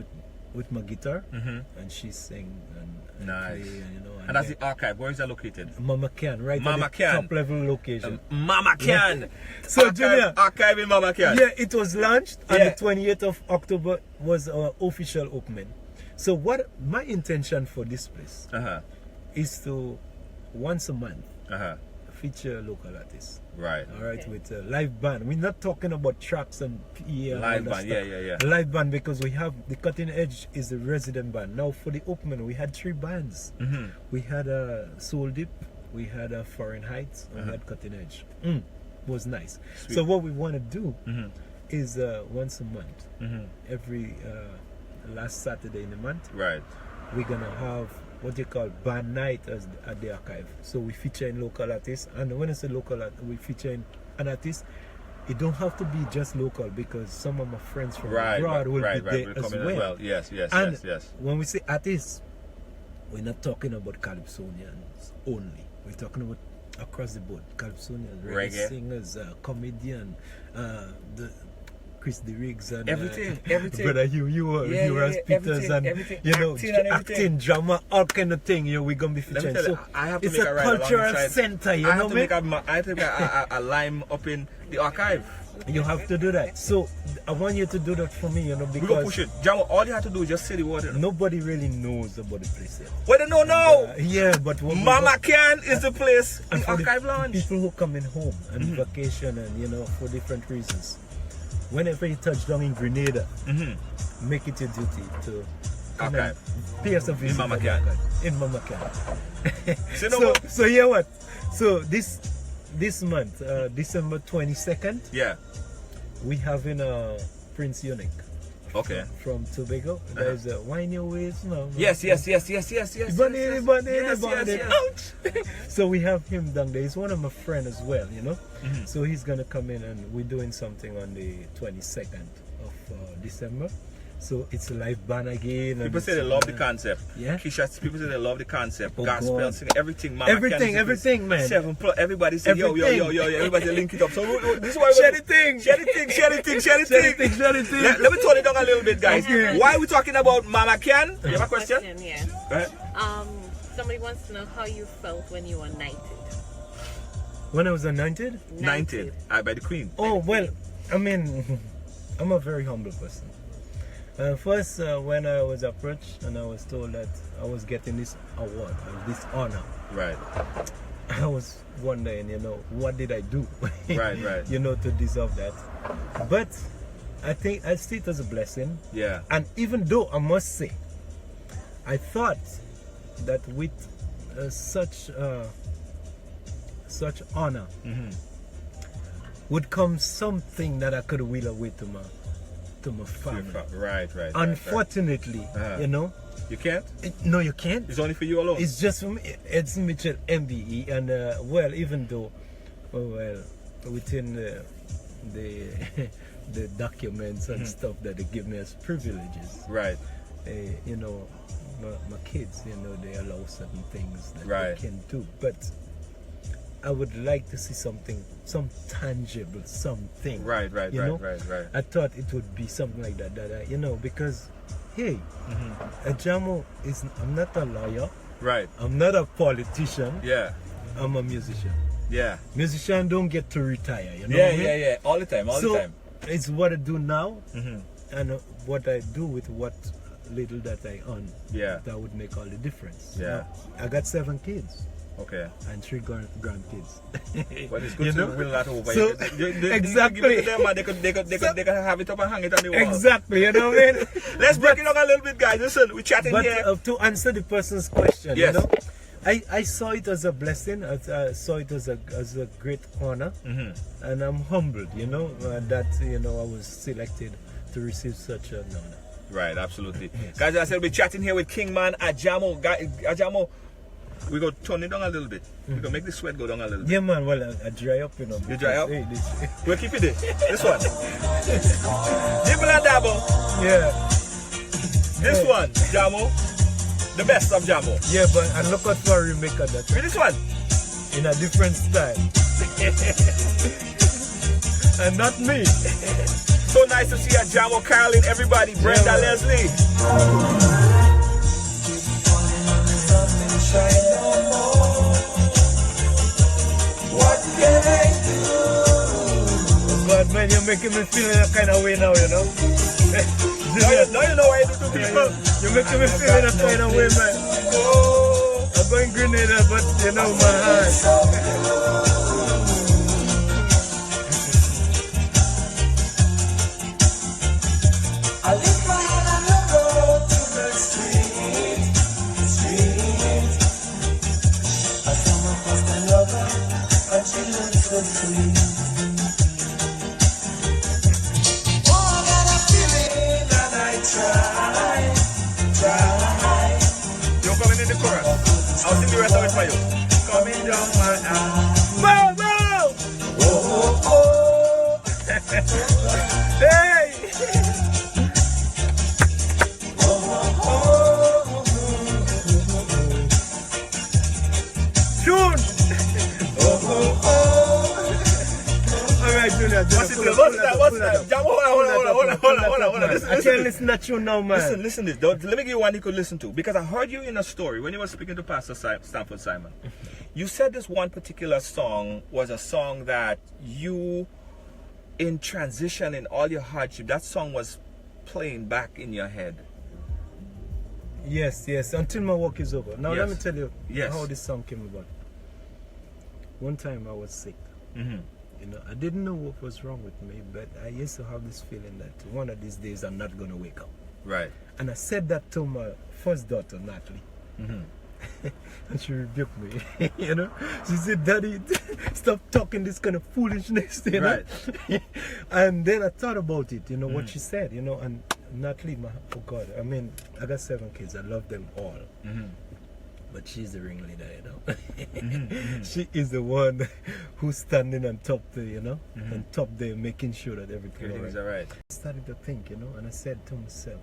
with my guitar, and she sing and nice. Play, you know. And that's the archive. Where is that located? Mama Can, right at the top level location. Mama Can. So Junior, archive in Mama Can. Yeah, it was launched on the 28th of October was our official opening. So what my intention for this place is to once a month feature local artists. Right. All right, with a live band. We're not talking about tracks and PA and live all that band, stuff. yeah. Live band, because we have the Cutting Edge is the resident band. Now for the opening, we had 3 bands. We had a Soul Dip, we had a Foreign Heights, and we had Cutting Edge. It was nice. Sweet. So what we want to do is once a month, every last Saturday in the month, we're gonna have what you call band night at the archive. So we feature in local artists, and when I say local we feature in an artist. It don't have to be just local, because some of my friends from abroad will be there as well. Yes. When we say artists, we're not talking about Calypsonians only. We're talking about across the board. Calypsonians, reggae singers, comedian, the Chris the Riggs and everything. Brother you as Peters and you know, acting, drama, all kind of thing. You know, we're gonna be featuring. So I have to it's make a ride cultural center. You know, I have to make a lime up in the archive. You have to do that. So I want you to do that for me, you know, because we gonna push it. Jamo, all you have to do is just say the word. Nobody really knows about the place yet. Well, they don't know. Yeah, but Mama Can is the place. And the archive lounge. People who come in home and vacation and, you know, for different reasons. whenever you touch down in Grenada, make it your duty to come and pay us a visit. Mama Can. In Mama Can. So, so yeah, what? So this month, December 22nd, yeah, we having a Prince Unique. okay. From Tobago. There's a Wine Your Ways now. Yes. So we have him down there. He's one of my friends as well, you know. So he's gonna come in and we're doing something on the 22nd of December. So it's a live band again. People say they love the concept. Yeah. Keisha, people say they love the concept. Oh, Gospel, God. singing, everything. Mama Everything, man. 7 plus. Everybody say yo. Everybody link it up. So this is why Share the thing. Share the thing. Let me turn it down a little bit, guys. Okay. Why are we talking about Mama Can? You have a question? Yeah. Go ahead. Somebody wants to know how you felt when you were knighted. When I was anointed? Knighted. By the Queen. Oh, well, I mean, I'm a very humble person. First, when I was approached and I was told that I was getting this award, this honor, Right. I was wondering, you know, what did I do? Right. You know, to deserve that. But I think I see it as a blessing. Yeah. And even though I must say, I thought that with such honor would come something that I could wheel away to my family. Right. Unfortunately, you know, You can't? no, you can't. It's only for you alone. It's just from Edson Mitchell MBE, and well, even though, within the documents and stuff that they give me as privileges, Right. you know, my kids, you know, they allow certain things that Right. they can do, but I would like to see something, some tangible something. Right. You know? Right. I thought it would be something like that, you know, because, hey, Ajamu I'm not a lawyer, Right. I'm not a politician, Yeah. I'm a musician. Yeah. Musicians don't get to retire, you know what I mean? Yeah. All the time. So, it's what I do now, and what I do with what little that I earn. Yeah. That would make all the difference. Yeah. Now, I got 7 kids. Okay. And 3 grandkids. But it's good You to know? will that over. So, exactly. You give it to them, man, they could have it up and hang it on the wall. Exactly, you know what I mean? Let's break it down a little bit, guys. Listen, we're chatting But here. to answer the person's question, Yes. you know, I saw it as a blessing. I saw it as a great honor, and I'm humbled, you know, that I was selected to receive such an honor. Right, absolutely. Yes. Guys, I said we're chatting here with Kingman Ajamu. Ajamu, we go turn it down a little bit. We go make the sweat go down a little bit. Yeah, man. Well, I dry up, you know. You dry up? Hey, We'll keep it there. This one. Dibble and dabble. yeah. This one, Jamo. The best of Jamo. Yeah, but I look out for a remake of that With this one. in a different style. And not me. So nice to see Jamo, Carolyn, everybody, Brenda, man. Leslie. What can I do? But man, you're making me feel in a kind of way now, you know. Now you know what I do to people. You're making me feel in a kind of way, man. Oh. I'm going Grenada, but you know my heart. I lift my hand and I go to the street. I come across my lover and she looks so sweet. Oh, I got a feeling and I try. You're coming in the chorus. I'll sing the rest of it for you. Coming down my eye. Hey! June! Alright, Junior. What's that? Jamo, hold on. I can't listen to you now, man. Listen this. Let me give you one you could listen to. Because I heard you in a story when you were speaking to Pastor Stanford Simon. You said this one particular song was a song that you, in transition, in all your hardship, that song was playing back in your head. Yes, until my work is over. Now let Yes. me tell you Yes. how this song came about. One time I was sick. You know, I didn't know what was wrong with me, but I used to have this feeling that one of these days I'm not going to wake up. Right. And I said that to my first daughter, Natalie. And she rebuked me, you know. She said, Daddy, stop talking this kind of foolishness, you know. Right. And then I thought about it, you know, what she said, you know. And Natalie, oh God, I mean, I got 7 kids. I love them all. But she's the ringleader, you know. She is the one who's standing on top there, you know, on top there, making sure that everything Everything's all right. I started to think, you know, and I said to myself,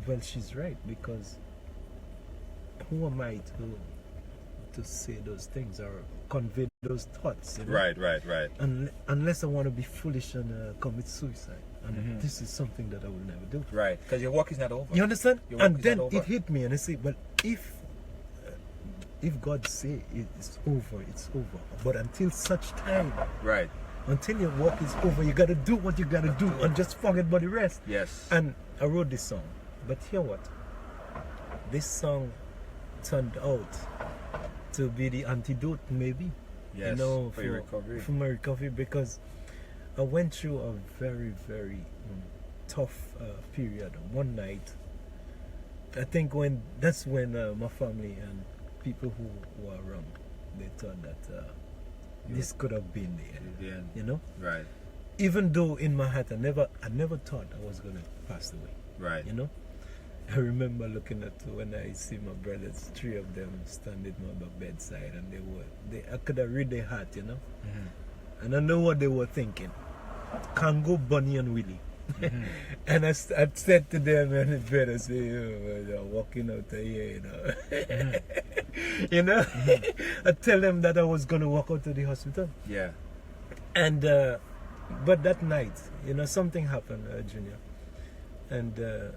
well, she's right, because who am I to say those things or convey those thoughts? You know? Right. Unless I want to be foolish and commit suicide. And this is something that I will never do. Right, because your work is not over. You understand? Your work And is then not over. it hit me and I say, well, if God say it's over, it's over. But until such time, Right. until your work is over, you got to do what you got to do and just forget about the rest. Yes. And I wrote this song. But hear what? This song turned out to be the antidote, maybe. Yes, You know, for your recovery. For my recovery, because I went through a very, very tough period. One night, I think that's when my family and people who were around, they thought that this could have been the end. You know? Right. Even though in my heart I never thought I was gonna pass away. Right. You know? I remember looking at when I see my brothers, 3 of them standing by my bedside, and I could have read their heart, you know? And I know what they were thinking. Congo, Bunny and Willie. And I said to them, and the brothers say, oh, they're walking out of here, you know. You know? I tell them that I was going to walk out to the hospital. Yeah. And, but that night, you know, something happened, Junior. And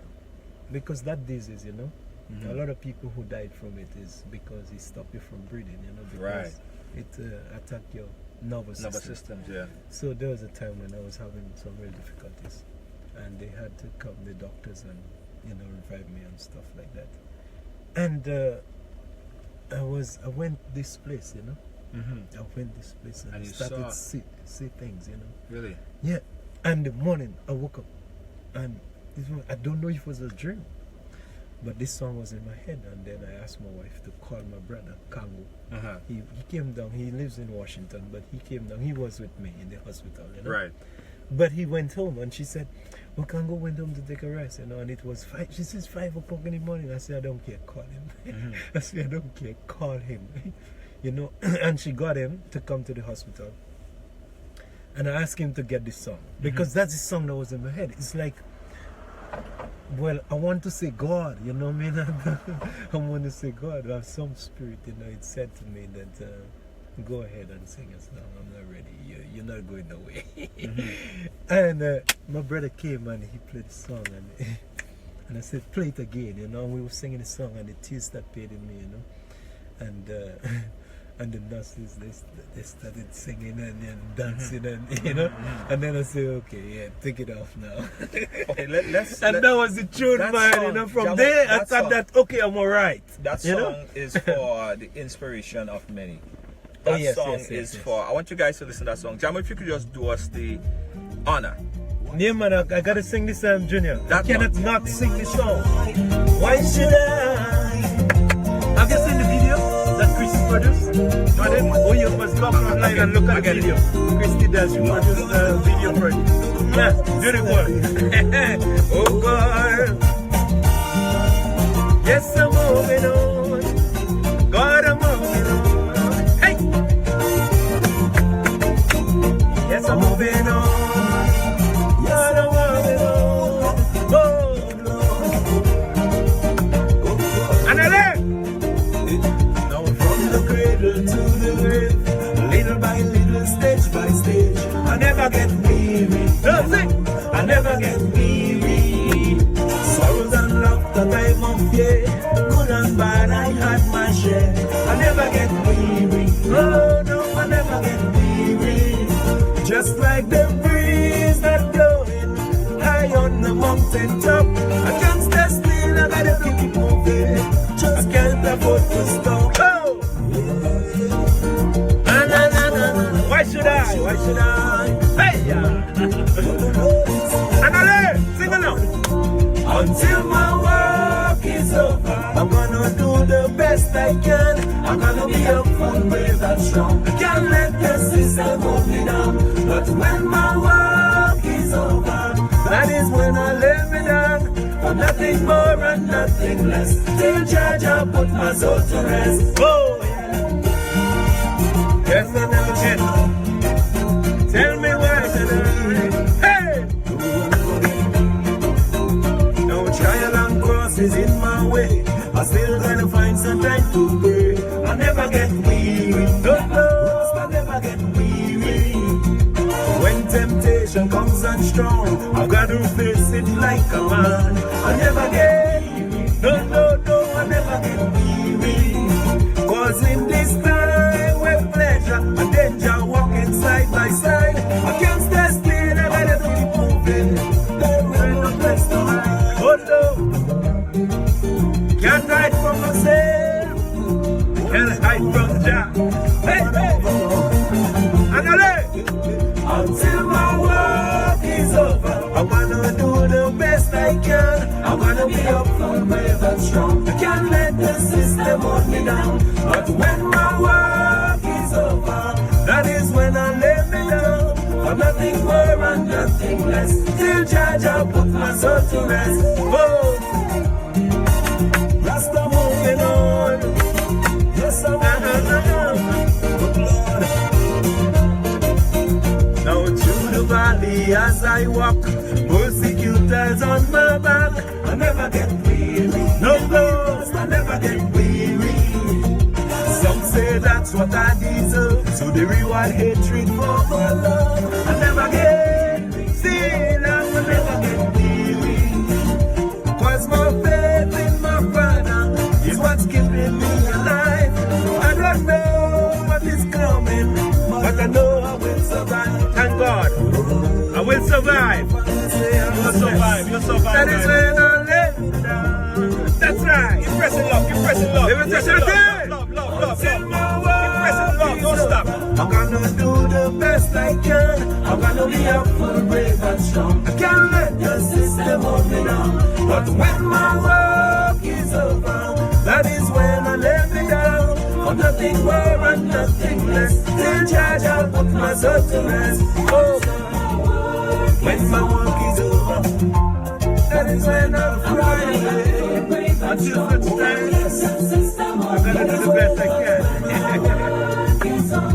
because that disease, you know, a lot of people who died from it is because it stopped you from breathing, you know, because it attacked your nervous systems, yeah. So there was a time when I was having some real difficulties, and they had to come, the doctors, and, you know, revive me and stuff like that. And I went this place, you know. I went this place and And you started saw- to see things, you know. Really? Yeah. And the morning I woke up, and I don't know if it was a dream, but this song was in my head. And then I asked my wife to call my brother, Kango. He came down. He lives in Washington, but he came down. He was with me in the hospital, you know. Right. But he went home, and she said, well, Kango went home to take a rest, you know, and it was 5. She says 5 o'clock in the morning. I said, I don't care, call him. I said, I don't care, call him. You know, and she got him to come to the hospital. And I asked him to get this song, because that's the song that was in my head. It's like, well, I want to say God, you know what I mean? I want to say God. I have some spirit, you know, it said to me that go ahead and sing a song. I'm not ready. You're not going away. And my brother came and he played the song, and I said, play it again, you know. And we were singing the song, and the tears started in me, you know. And the nurses, they started singing and dancing, and you know. And then I said, okay, yeah, take it off now. Okay, let's. And that was the tune, that man. song, You know, from Jamu, there I that thought song- that okay, I'm alright. That you song know? is for the inspiration of many. Oh, That yes, song yes, is yes. for. I want you guys to listen to that song. Jamu, if you could just do us the honor. Yeah, man, I gotta sing this song, Junior. That I cannot one. not sing this song. Why should I? Have you seen the video that Chris produced? But then, oh, you must go online and look at the video. Christy does. She produced the video for it. Yeah, beautiful. Oh, God. Yes, I'm moving on. God, I'm moving on. Hey! Yes, I'm moving on. God, I'm moving on. Oh, Another! Now from the cradle to the grave, little by little, stage by stage, I never get weary. That's it! I never get weary. Sorrows and laughter, time of year, good and bad, I had my share. I never get weary. Oh no, I never get weary. Just like the breeze that blowing high on the mountain top, I can't stay still, I gotta keep moving. Just can't afford to stop. Oh! Why should I? Why me down. Hey, yeah. Another, sing along. Until my work is over, I'm gonna do the best I can. I'm gonna be up full, brave and strong. I can't let the system hold me down. But when my work is over, that is when I lay me down. For nothing more and nothing less. Till Jah Jah put my soul to rest. Oh, yeah. Yes, I know, yes. Tell me why today. Hey! No trial and crosses in my way. I still gonna find some time to pray. I never get weary. No, I never get weary. When temptation comes on strong, I've got to face it like a man. I never get weary. No, I never get weary. Cause in this time with pleasure and danger walking side by side, I can't stay still, I gotta keep moving. There ain't no place to hide. Oh no, can't hide from myself, can't hide from Jah. Hey, Anale! Until my work is over, I'm gonna do the best I can. I'm gonna be up full, brave and strong. I can't let the system hold me down. But when my work is over, that is when I lay me down. For nothing more and nothing less. Till Jah Jah put my soul to rest. Oh, Rasta moving on. Yes, I'm good Lord. Now through the valley as I walk, persecutors on my back. I never get weary. No, I never get weary. Some say that's what I deserve, so they reward hatred for my love. I never get weary. Still, I will never get weary. Cause my faith in my Father is what's keeping me alive. I don't know what is coming, but I know I will survive. Thank God, I will survive. You'll survive, you'll survive. That is when I lay down. That's right. Keep pressing love, keep pressing love. Keep pressing love, love. Keep pressing love, don't stop. I'm gonna do the best I can. I'm gonna be up full, brave and strong. I can't let the system hold me down. But when my work is over, that is when I lay me down. For nothing more and nothing less. Till Jah Jah put my soul to rest. Oh, when my work is over, that is when I fly away. Until such time, I'm gonna do the best I can.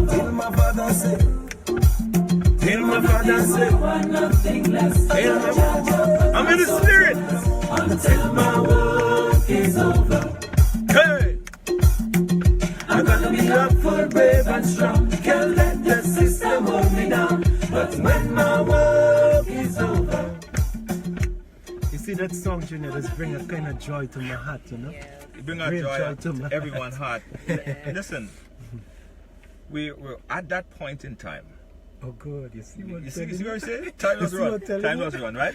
Till my Father said, till my Father said, I'm in the spirit. Until my work is over. Hey! I'm gonna be up full, brave and strong. Can't let the system hold me down. But when my work is over. You see that song, Junior, does bring a kind of joy to my heart, you know? Yeah. You bring a joy to everyone's heart. Listen, we're at that point in time. Oh God, you see what you see what I'm saying? Time was run. Time was run, right?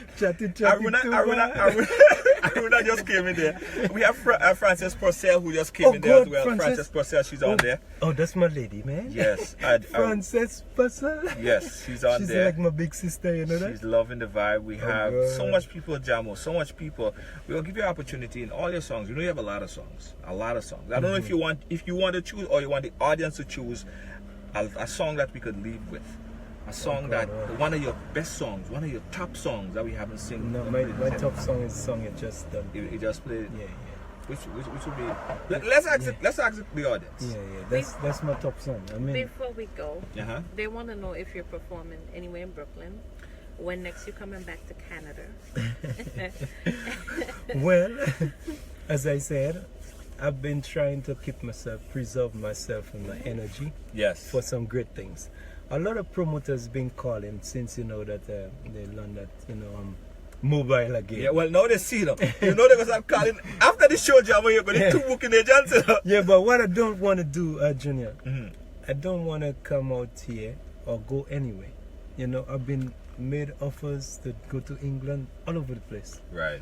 Aruna just came in there. We have Frances Purcell who just came in there as well. Frances Purcell, she's on there. Oh, that's my lady, man. Yes. Frances Purcell. Yes, she's on she's there. She's like my big sister, you know that? She's loving the vibe. We have so much people, Jamo, so much people. We'll give you an opportunity in all your songs. You know you have a lot of songs. A lot of songs. I don't know if you want to choose or you want the audience to choose a song that we could leave with. A song that, one of your best songs, one of your top songs that we haven't seen. No, my top song is the song you just done. You just played? Yeah. Which would be? Let's ask the audience. Yeah. That's my top song. I mean, before we go, they want to know if you're performing anywhere in Brooklyn. When next you're coming back to Canada? Well, as I said, I've been trying to preserve myself and my energy. Yes. For some great things. A lot of promoters been calling since that they learned that I'm mobile again. Yeah, well now they see them. They're gonna start calling after the show, Jamo. You're gonna do booking agents. Yeah, but what I don't want to do, Junior, I don't want to come out here or go anywhere. I've been made offers to go to England, all over the place. Right.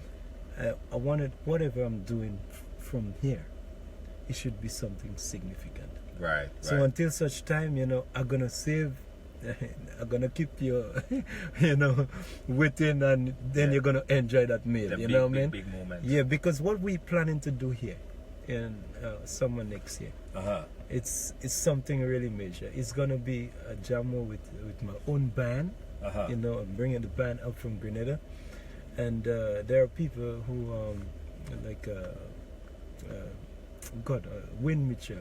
I wanted whatever I'm doing from here, it should be something significant. Right. So until such time, I'm gonna save I'm gonna keep you, you know, waiting, and then you're gonna enjoy that meal. The You big, know what I mean? big moment. Yeah, because what we planning to do here in summer next year, it's something really major. It's gonna be a Ajamu with my own band. You know, I'm bringing the band up from Grenada, and there are people who like Edson Mitchell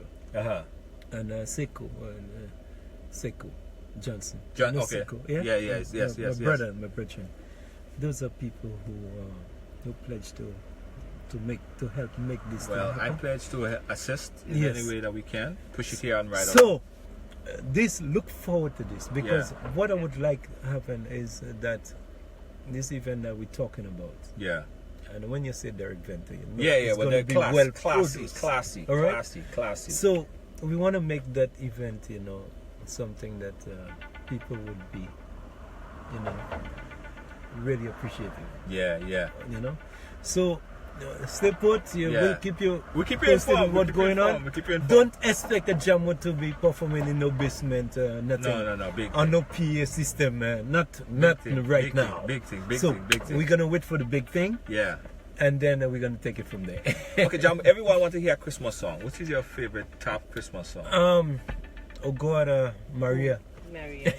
and Sekou Johnson. You know Okay. Sekou, yeah? Yes. My brother, my brethren. Those are people who pledge to help make this thing Well, I happen. pledge to assist in Yes. any way that we can. Push it here and right So, look forward to this, because Yeah. what I would like to happen is that this event that we're talking about, Yeah. and when you say their event, you know, Yeah, it's but gonna they're be classy, All right? classy. So we want to make that event, you know, something that people would be, you know, really appreciative. Yeah. You know, so stay put. We'll keep you. We'll keep you posted informed. with what's going on. We'll keep you informed. Don't expect a Ajamu to be performing in no basement, nothing. No, big Or thing. no PA system, not thing, right big now. thing, big So thing. we're gonna wait for the big thing, Yeah. and then we're gonna take it from there. Okay, Jam, everyone want to hear a Christmas song. What is your favorite top Christmas song? Oh God, Maria. Maria.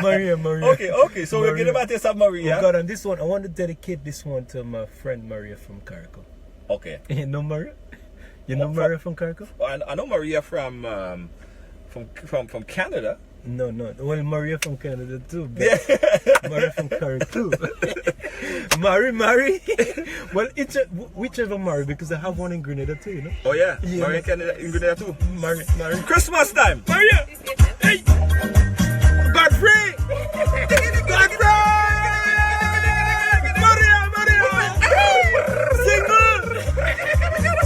Maria. Okay, so we're getting about this of Maria. Oh God, and this one, I want to dedicate this one to my friend Maria from Carrico. Okay. You know Maria? You know Maria from Carrico? I know Maria from Canada. No. Well, Maria from Canada too. But Maria from Carrico. Mary. Well, whichever Mary, because I have one in Grenada too, you know? Oh yeah, Yeah. Maria Canada in Grenada too. Mary. Christmas time, Maria. Hey, Godfrey.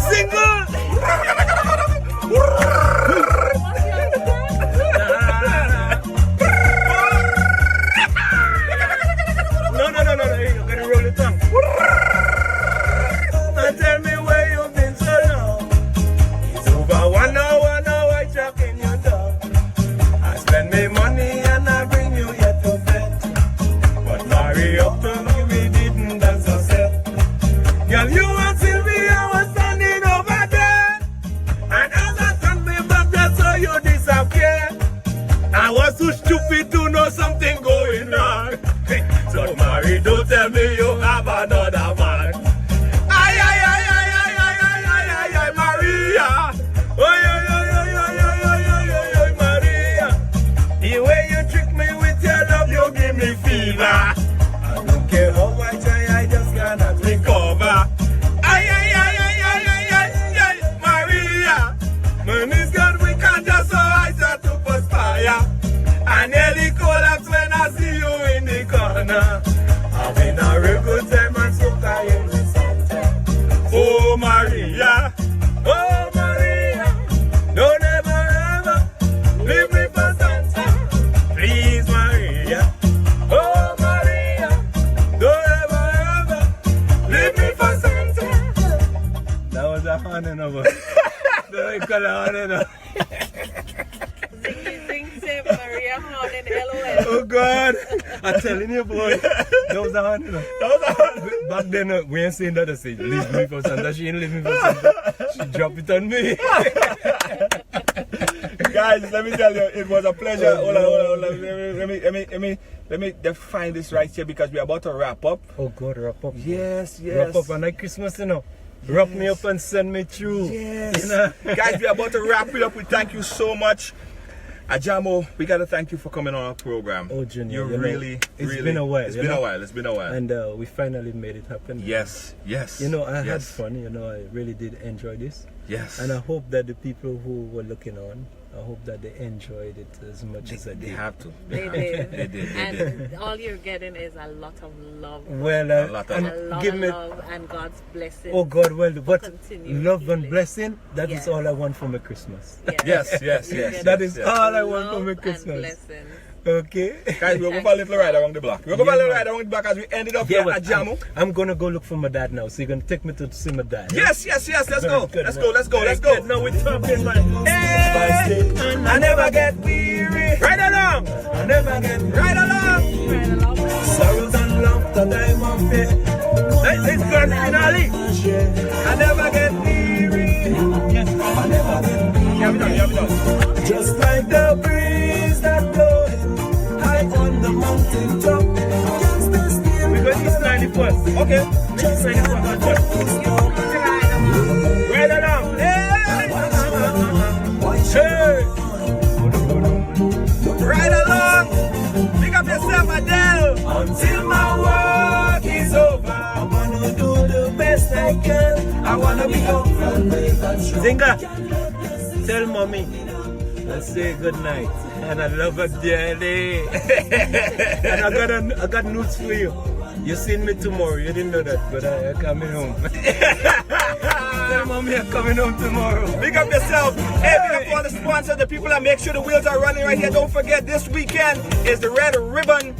Single. No, you're gonna roll the tongue. Now tell me where you've been so long. It's over 1 hour tracking you down. I spend me money and I bring you here to vet. But Mary, up to me, we didn't dance ourselves. Girl, you and Sylvia was standing over there. And as I turned me back, that's how you disappear. I was too stupid to know something going on. So Mary, don't tell me you have another man. Ay, Maria. Oh, Maria. The way you trick me with your love, you give me fever. I don't care how I try, I just cannot recover. Ay, Maria. Man is God, we can't just so I start to perspire. I nearly collapse when I see you in the corner. Having a real good time and so tired. Oh Maria, don't ever leave me for Santa. Please Maria, oh Maria, don't ever leave me for Santa. That was a hand in over. Don't call a hand in over. Maria Horn LOL. Oh God, I'm telling you, boy, that was a hand. Back then, we ain't saying that. I said, leave me for Santa. She ain't leave me for Santa. She dropped it on me. Guys, let me tell you, it was a pleasure. Hold on. Let me define this right here because we're about to wrap up. Oh God, wrap up. Yes. Wrap up, and like Christmas, you know. Wrap me up and send me through. Yes. You know? Guys, we're about to wrap it up. We thank you so much. Ajamu, we gotta thank you for coming on our program. Oh, Junior, you really, it's been a while. It's been a while. And we finally made it happen. Yes. You know, I had fun. You know, I really did enjoy this. Yes. And I hope that the people who were looking on, I hope that they enjoyed it as much as I did. They have to. They did. They did. And all you're getting is a lot of love. Well, a lot of love and God's blessing. Oh God, well, but continue love and healing. blessing, that Yes. is all I want for my Christmas. Yes. That is yes. all I want for Love my and Christmas. blessings. Okay? Guys, we'll go for a little ride around the block. We'll go for a little ride around the block as we ended up here at but Ajamu. I'm gonna go look for my dad now. So you're gonna take me to see my dad. Yes. Let's go. Good, Let's go. Now we're talking, man. Hey, I never get weary. Right along. I never get Right along. Right along. sorrows and laughter, time of fear. Let's grand finale. I never get weary. Yes, I never get weary. you have it done, you have it done. Just like the breeze that blowing high on the mountain top. Against the steel. We're going to East 91st. Okay. Just like the Right along. Hey. Right along. Pick up yourself, Adele. Until my work is over, I wanna do the best I can. I wanna be up and brave and strong. Zinga, tell mommy, let's say good night. And I love her dearly. And I got news for you. You seen me tomorrow. You didn't know that, but I'm coming home. Tell mommy I'm coming home tomorrow. Big up yourself. Hey, big up all the sponsors, the people that make sure the wheels are running right here. Don't forget, this weekend is the Red Ribbon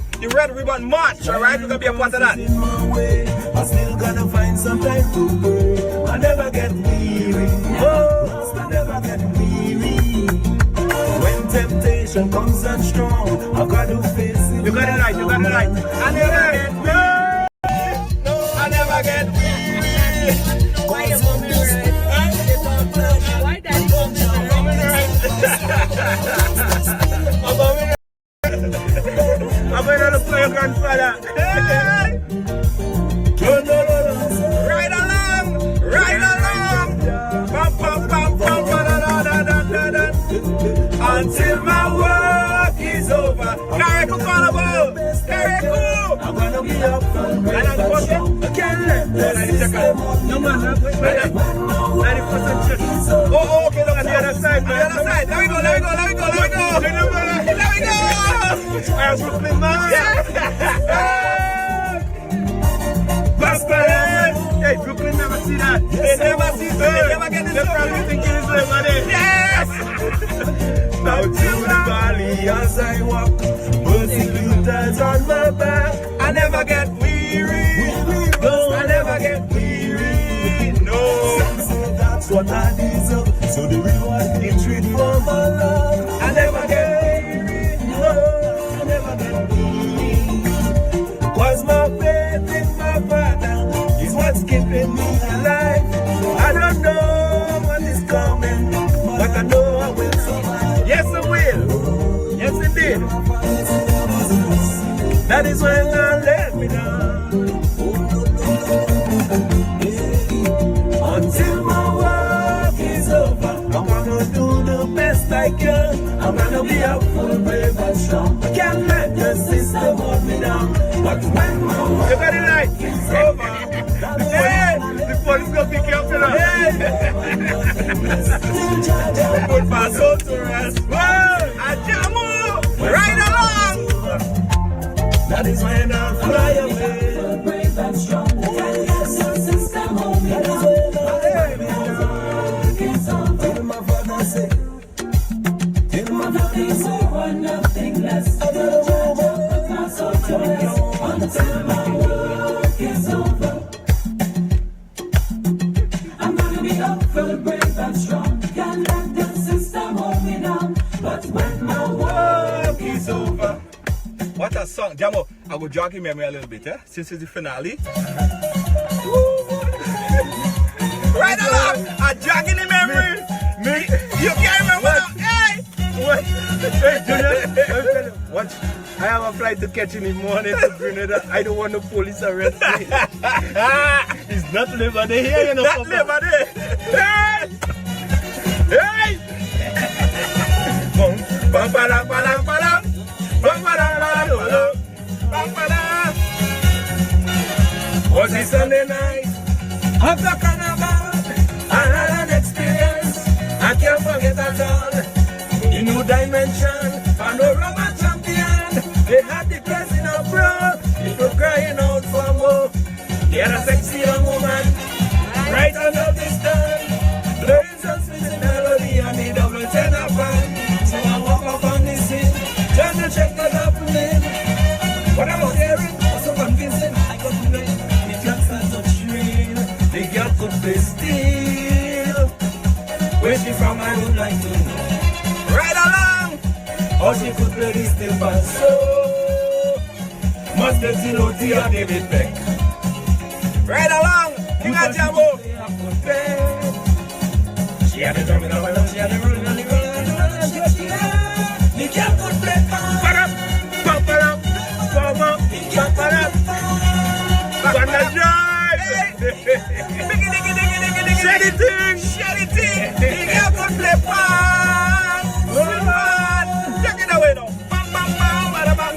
March. All right, we're gonna be a part of that. In my way, I still gotta find some time to work. I never get weary. Oh, I never get weary. When temptation comes on strong, I gotta face it. You got it right. You got it right. I never get weary. I never get weary. Why you coming right? Why daddy coming right? I'm going to play your grandfather. Hey. Right along. Right along. Bum, bum, bum, bum, ba-da-da-da-da-da-da. Until my work is over. Carrico Carnival. Carrico. I'm gonna be up and brave And I'm and strong. I can't let the system on me. No man, wait. 90% shit. Oh, okay, look On the other side, On the man. other side. Let me go. Let me go. I'm Brooklyn, man. Bastard. Hey, Brooklyn never see that. They never see they never get this. They probably think it is like money. Yes. Now to the valley as I walk, mercy glitters on my back. I never get weary. No, I never get weary. No. Some say that's what I deserve, so the reward they treat for my love. I never get weary. No, I never get weary. 'Cause my faith in my Father is what's keeping me alive. I don't know what is coming, but I know I will survive. Yes, I will. Yes, indeed. That is when God let me down. Until my work is over, I'm gonna do the best I can. I'm gonna be a full brave and strong. I can't let the system hold me down. But when my work You got it right. is over, Hey, the police gonna pick you up for that. Put my soul to rest. Ajamu, right along. that is when I fly away. Brave and strong. Can't let the system hold me down. That is when my work is over. Till my father say, till my father say, nothing less. I gotta put my soul to rest. Until my work is over. I'm gonna be up for brave and strong. Can't let the system hold me down. But when my work is over. What a song. Jamo, I will jog your memory a little bit, since it's the finale. Right along. I'm jogging the memory. Me? You can't remember now. Hey. What? Hey, Junior, let me tell you, what? I have a flight to catch in the morning to Grenada. I don't want the police arrest me. It's not Labor Day here, you know, That Papa. Labor Day. Hey. Hey. Bum, Bam, ba-dam, ba-dam, ba-dam. Bam, ba-dam, ba-dam, ba-dam. Bam, ba-dam. Was it Sunday night? After Carnival, I had an experience I can't forget at all. The new dimension, panorama champion. They had the place in a brawl. It was crying out for more. They had a sexy young woman right under the stand, playing some sweet melody and the double tenor band. So I walk up on the scene, trying to check the happening. What I was hearing was so convincing. I got to know the clocks are touch real. The girl could play still. Where she from, I would like to know. Right along. How she could play this thing for so. Must have seen OT and David Beck. Right along, King Ajamu. She had the drum in her hand, she had the rolling and the rolling and the rolling and she had the girl could play fun. Shady thing. The girl could play pan. Sweet man. Take it away now. Bam, bam, bam, bada, bam.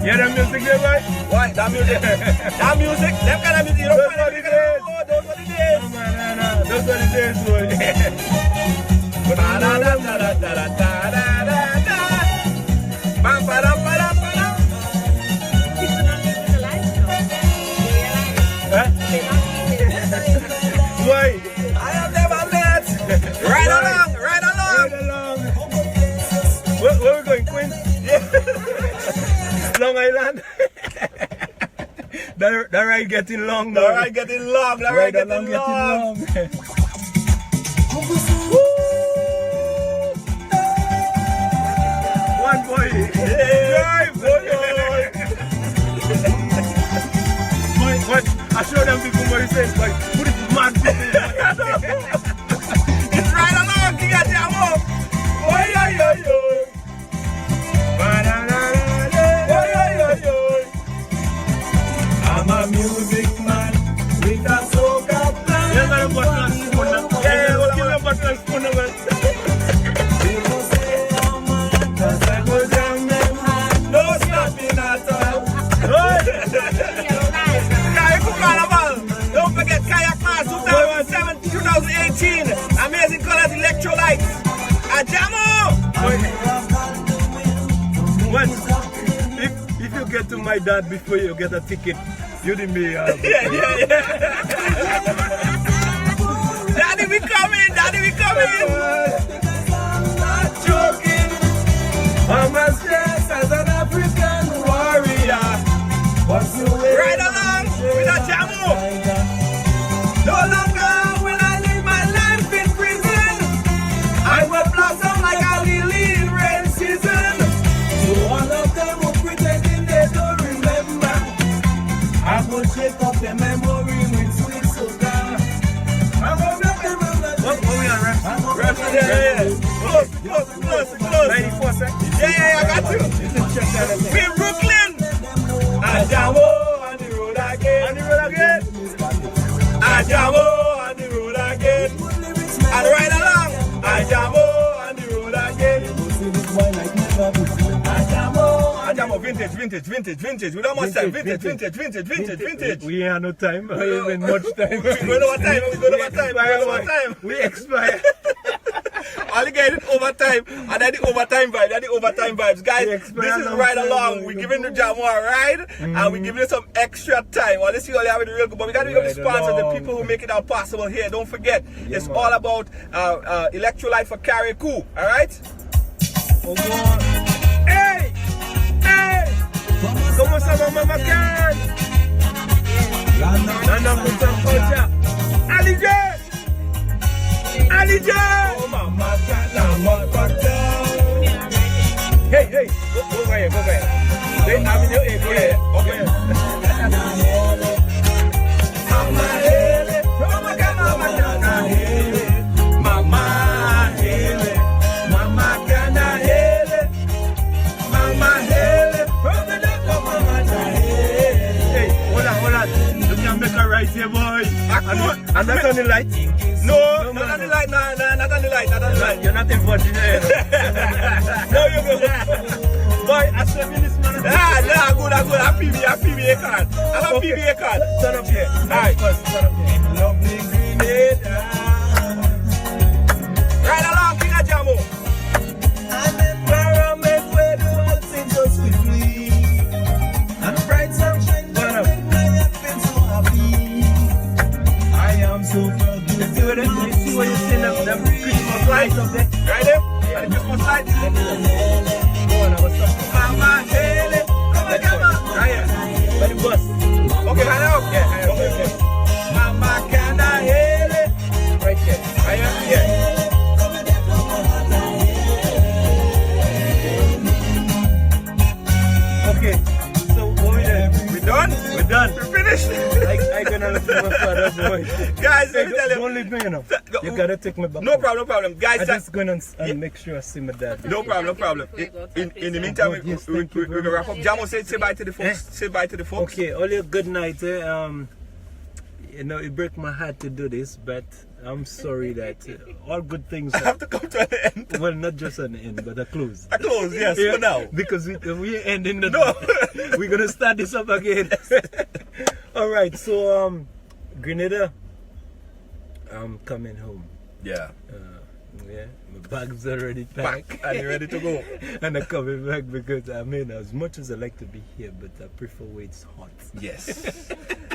Yeah, the music there, right? What? That music? That music? Them kind of music. You don't Those find are it. the days. Oh, those are the days. No, man, no. Those are the days, boy. Da-da-da-da-da-da-da-da-da. Bam, ba-dam, ba-dam, ba-dam. Huh? Why? I have never met. Right along, right along. Right along. Where we going, Queens? Long Island. that ride getting long. The ride getting long. The ride getting long. One boy. Drive, boy. But I show them people what he says, like, put it mad people. It's right along, King Ajamu. Oi, oi, oi, oi. Oi, oi, oi, oi. I'm a music man with a soca plan. Yeah, man, button and spoon. Yeah, give me a button and spoon. People say I'm mad 'cause I go jam them hard. No stopping at all. Kayak Carnival. Don't forget Kayak Mass 2007, 2018. Amazing colors, electrolytes. Ajamu. What? If you get to my dad before you get a ticket, you didn't be. Yeah. Daddy, we coming. Daddy, we coming. I'm not joking. I'm as dressed as an African warrior. What's the way? Right along with Ajamu. No longer will I live my life in prison. I will blossom like a lily in rain season. To all of them who pretending they don't remember, I will shake up the memory with sweet soda. I'm gonna make them remember. What we on, Rex? Rex, yeah. Close. 94 seconds. Yeah, I got you. We're Brooklyn. Ajamu on the road again. On the road again. Ajamu on the road again. And right along. Ajamu on the road again. Ajamu, vintage. We don't much time. Vintage. We ain't had no time. We ain't been much time. We go over time. We expire. All you get is overtime, and then the overtime vibes. Guys, this is right along. We're giving the Jamu a ride, and we're giving you some extra time. Well, this is all you have in the real good, but we got to give the sponsors, the people who make it all possible here. Don't forget, it's all about electrolyte for Carriacou, all right? Oh, God. Hey! ¿Cómo estamos, mamá? Nana, mucha cosa. Ali J! Oh, mama, Hey, go here. Hey, I'm in your ear. Go ahead. Okay. Hey, hold on. You can make a right here, boy. And that's on the light? No, not on the light. Not on the light. You're not in Virginia. No, you go. Boy, I saw me this man. Good. I'm PBA card. I'm a PBA card. Turn up here. Alright. Turn up here. lovely Grenada. Right along, King Ajamu. I'm environment where the world seems so swiftly. And bright sunshine, I have been so happy. I am so proud to See what you see them Christmas lights up there? Right there? Yeah, the Christmas lights. Go on, what's up? Mama, Haley, come on. Right here. By the bus. Okay, hand up. Yeah, Okay. Mama, can I hear it? Right here. Right here. Yeah. you know. You gotta take me back. No problem, no problem. Guys, I'm just going and make sure I see my dad. no problem, no problem. In the meantime, Yes, we thank you can very wrap up. Jamo, say bye to the folks. Say bye to the folks. Okay, all your good night. You know, it breaks my heart to do this, but I'm sorry that all good things have to come to an end. well, not just an end, but a close. A close, yes, Yeah, for now. because we ending the No. we're gonna start this up again. All right, so Grenada, I'm coming home. Yeah. Yeah, my bag's already packed. Back and you're ready to go. And I'm coming back because I mean, as much as I like to be here, but I prefer where it's hot. Yes.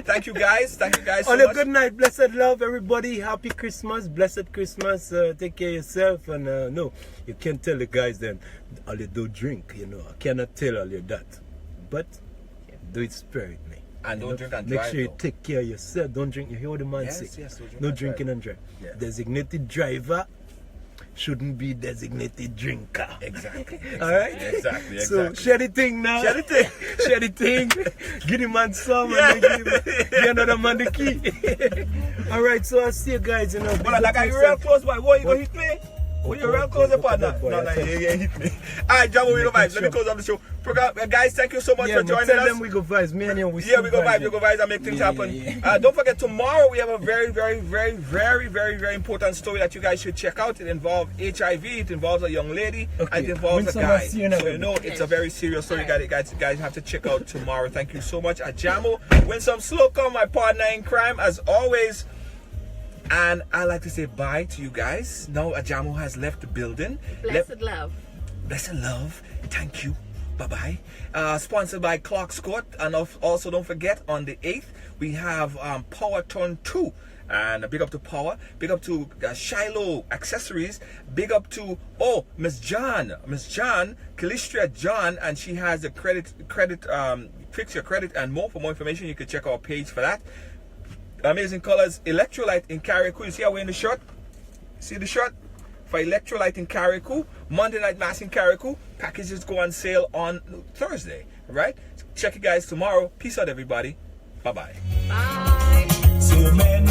Thank you guys. Thank you guys so On a much. good night, blessed love, everybody. Happy Christmas, blessed Christmas. Take care of yourself. And no, you can't tell the guys then all you do drink. You know, I cannot tell all you that, but do it sparingly. And don't drink and Make drive, sure you though. take care of yourself. Don't drink. You hear what the man Yes, say? yes, don't drink No and drinking drive. and drive. Yeah. Designated driver shouldn't be designated drinker. Exactly. All right. Exactly. So share the thing now. Share the thing. Share the thing. Give the man some Yeah. and then give another man the key. All right. So I'll see you guys. You know. But like, are you real close, boy? What, you gonna hit me? Oh, you're real close, Look at partner. that boy, No, I tell you. you hit me. All right, Jamo, we go vibes. Let me close up the show. Guys, thank you so much Yeah, for but joining tell us. them we go vibes. Me and you, we Yeah, still we go vibes, vibing. we go vibes and make things Yeah, happen. yeah. Don't forget, tomorrow we have a very, very, very, very, very, very important story that you guys should check out. It involves HIV, it involves a young lady, Okay. and it involves When a guy. someone see you now, So you know it's a very serious story, guys have to check out tomorrow. Thank you so much, Ajamu. When some slow come, my partner in crime, as always. And I like to say bye to you guys. Now Ajamu has left the building. Blessed love. Blessed love. Thank you. Bye-bye. Sponsored by Clark's Court. And also don't forget, on the 8th, we have Power Turn 2. And big up to Power. Big up to Shiloh Accessories. Big up to, Miss John, Calistria John. And she has the credit, fix your credit and more. For more information, you can check our page for that. Amazing colors. Electrolyte in Carriacou. You see how we're in the shirt? See the shirt? For Electrolyte in Carriacou. Monday Night Mass in Carriacou. Packages go on sale on Thursday. Right? Check you guys tomorrow. Peace out, everybody. Bye-bye. Bye. So many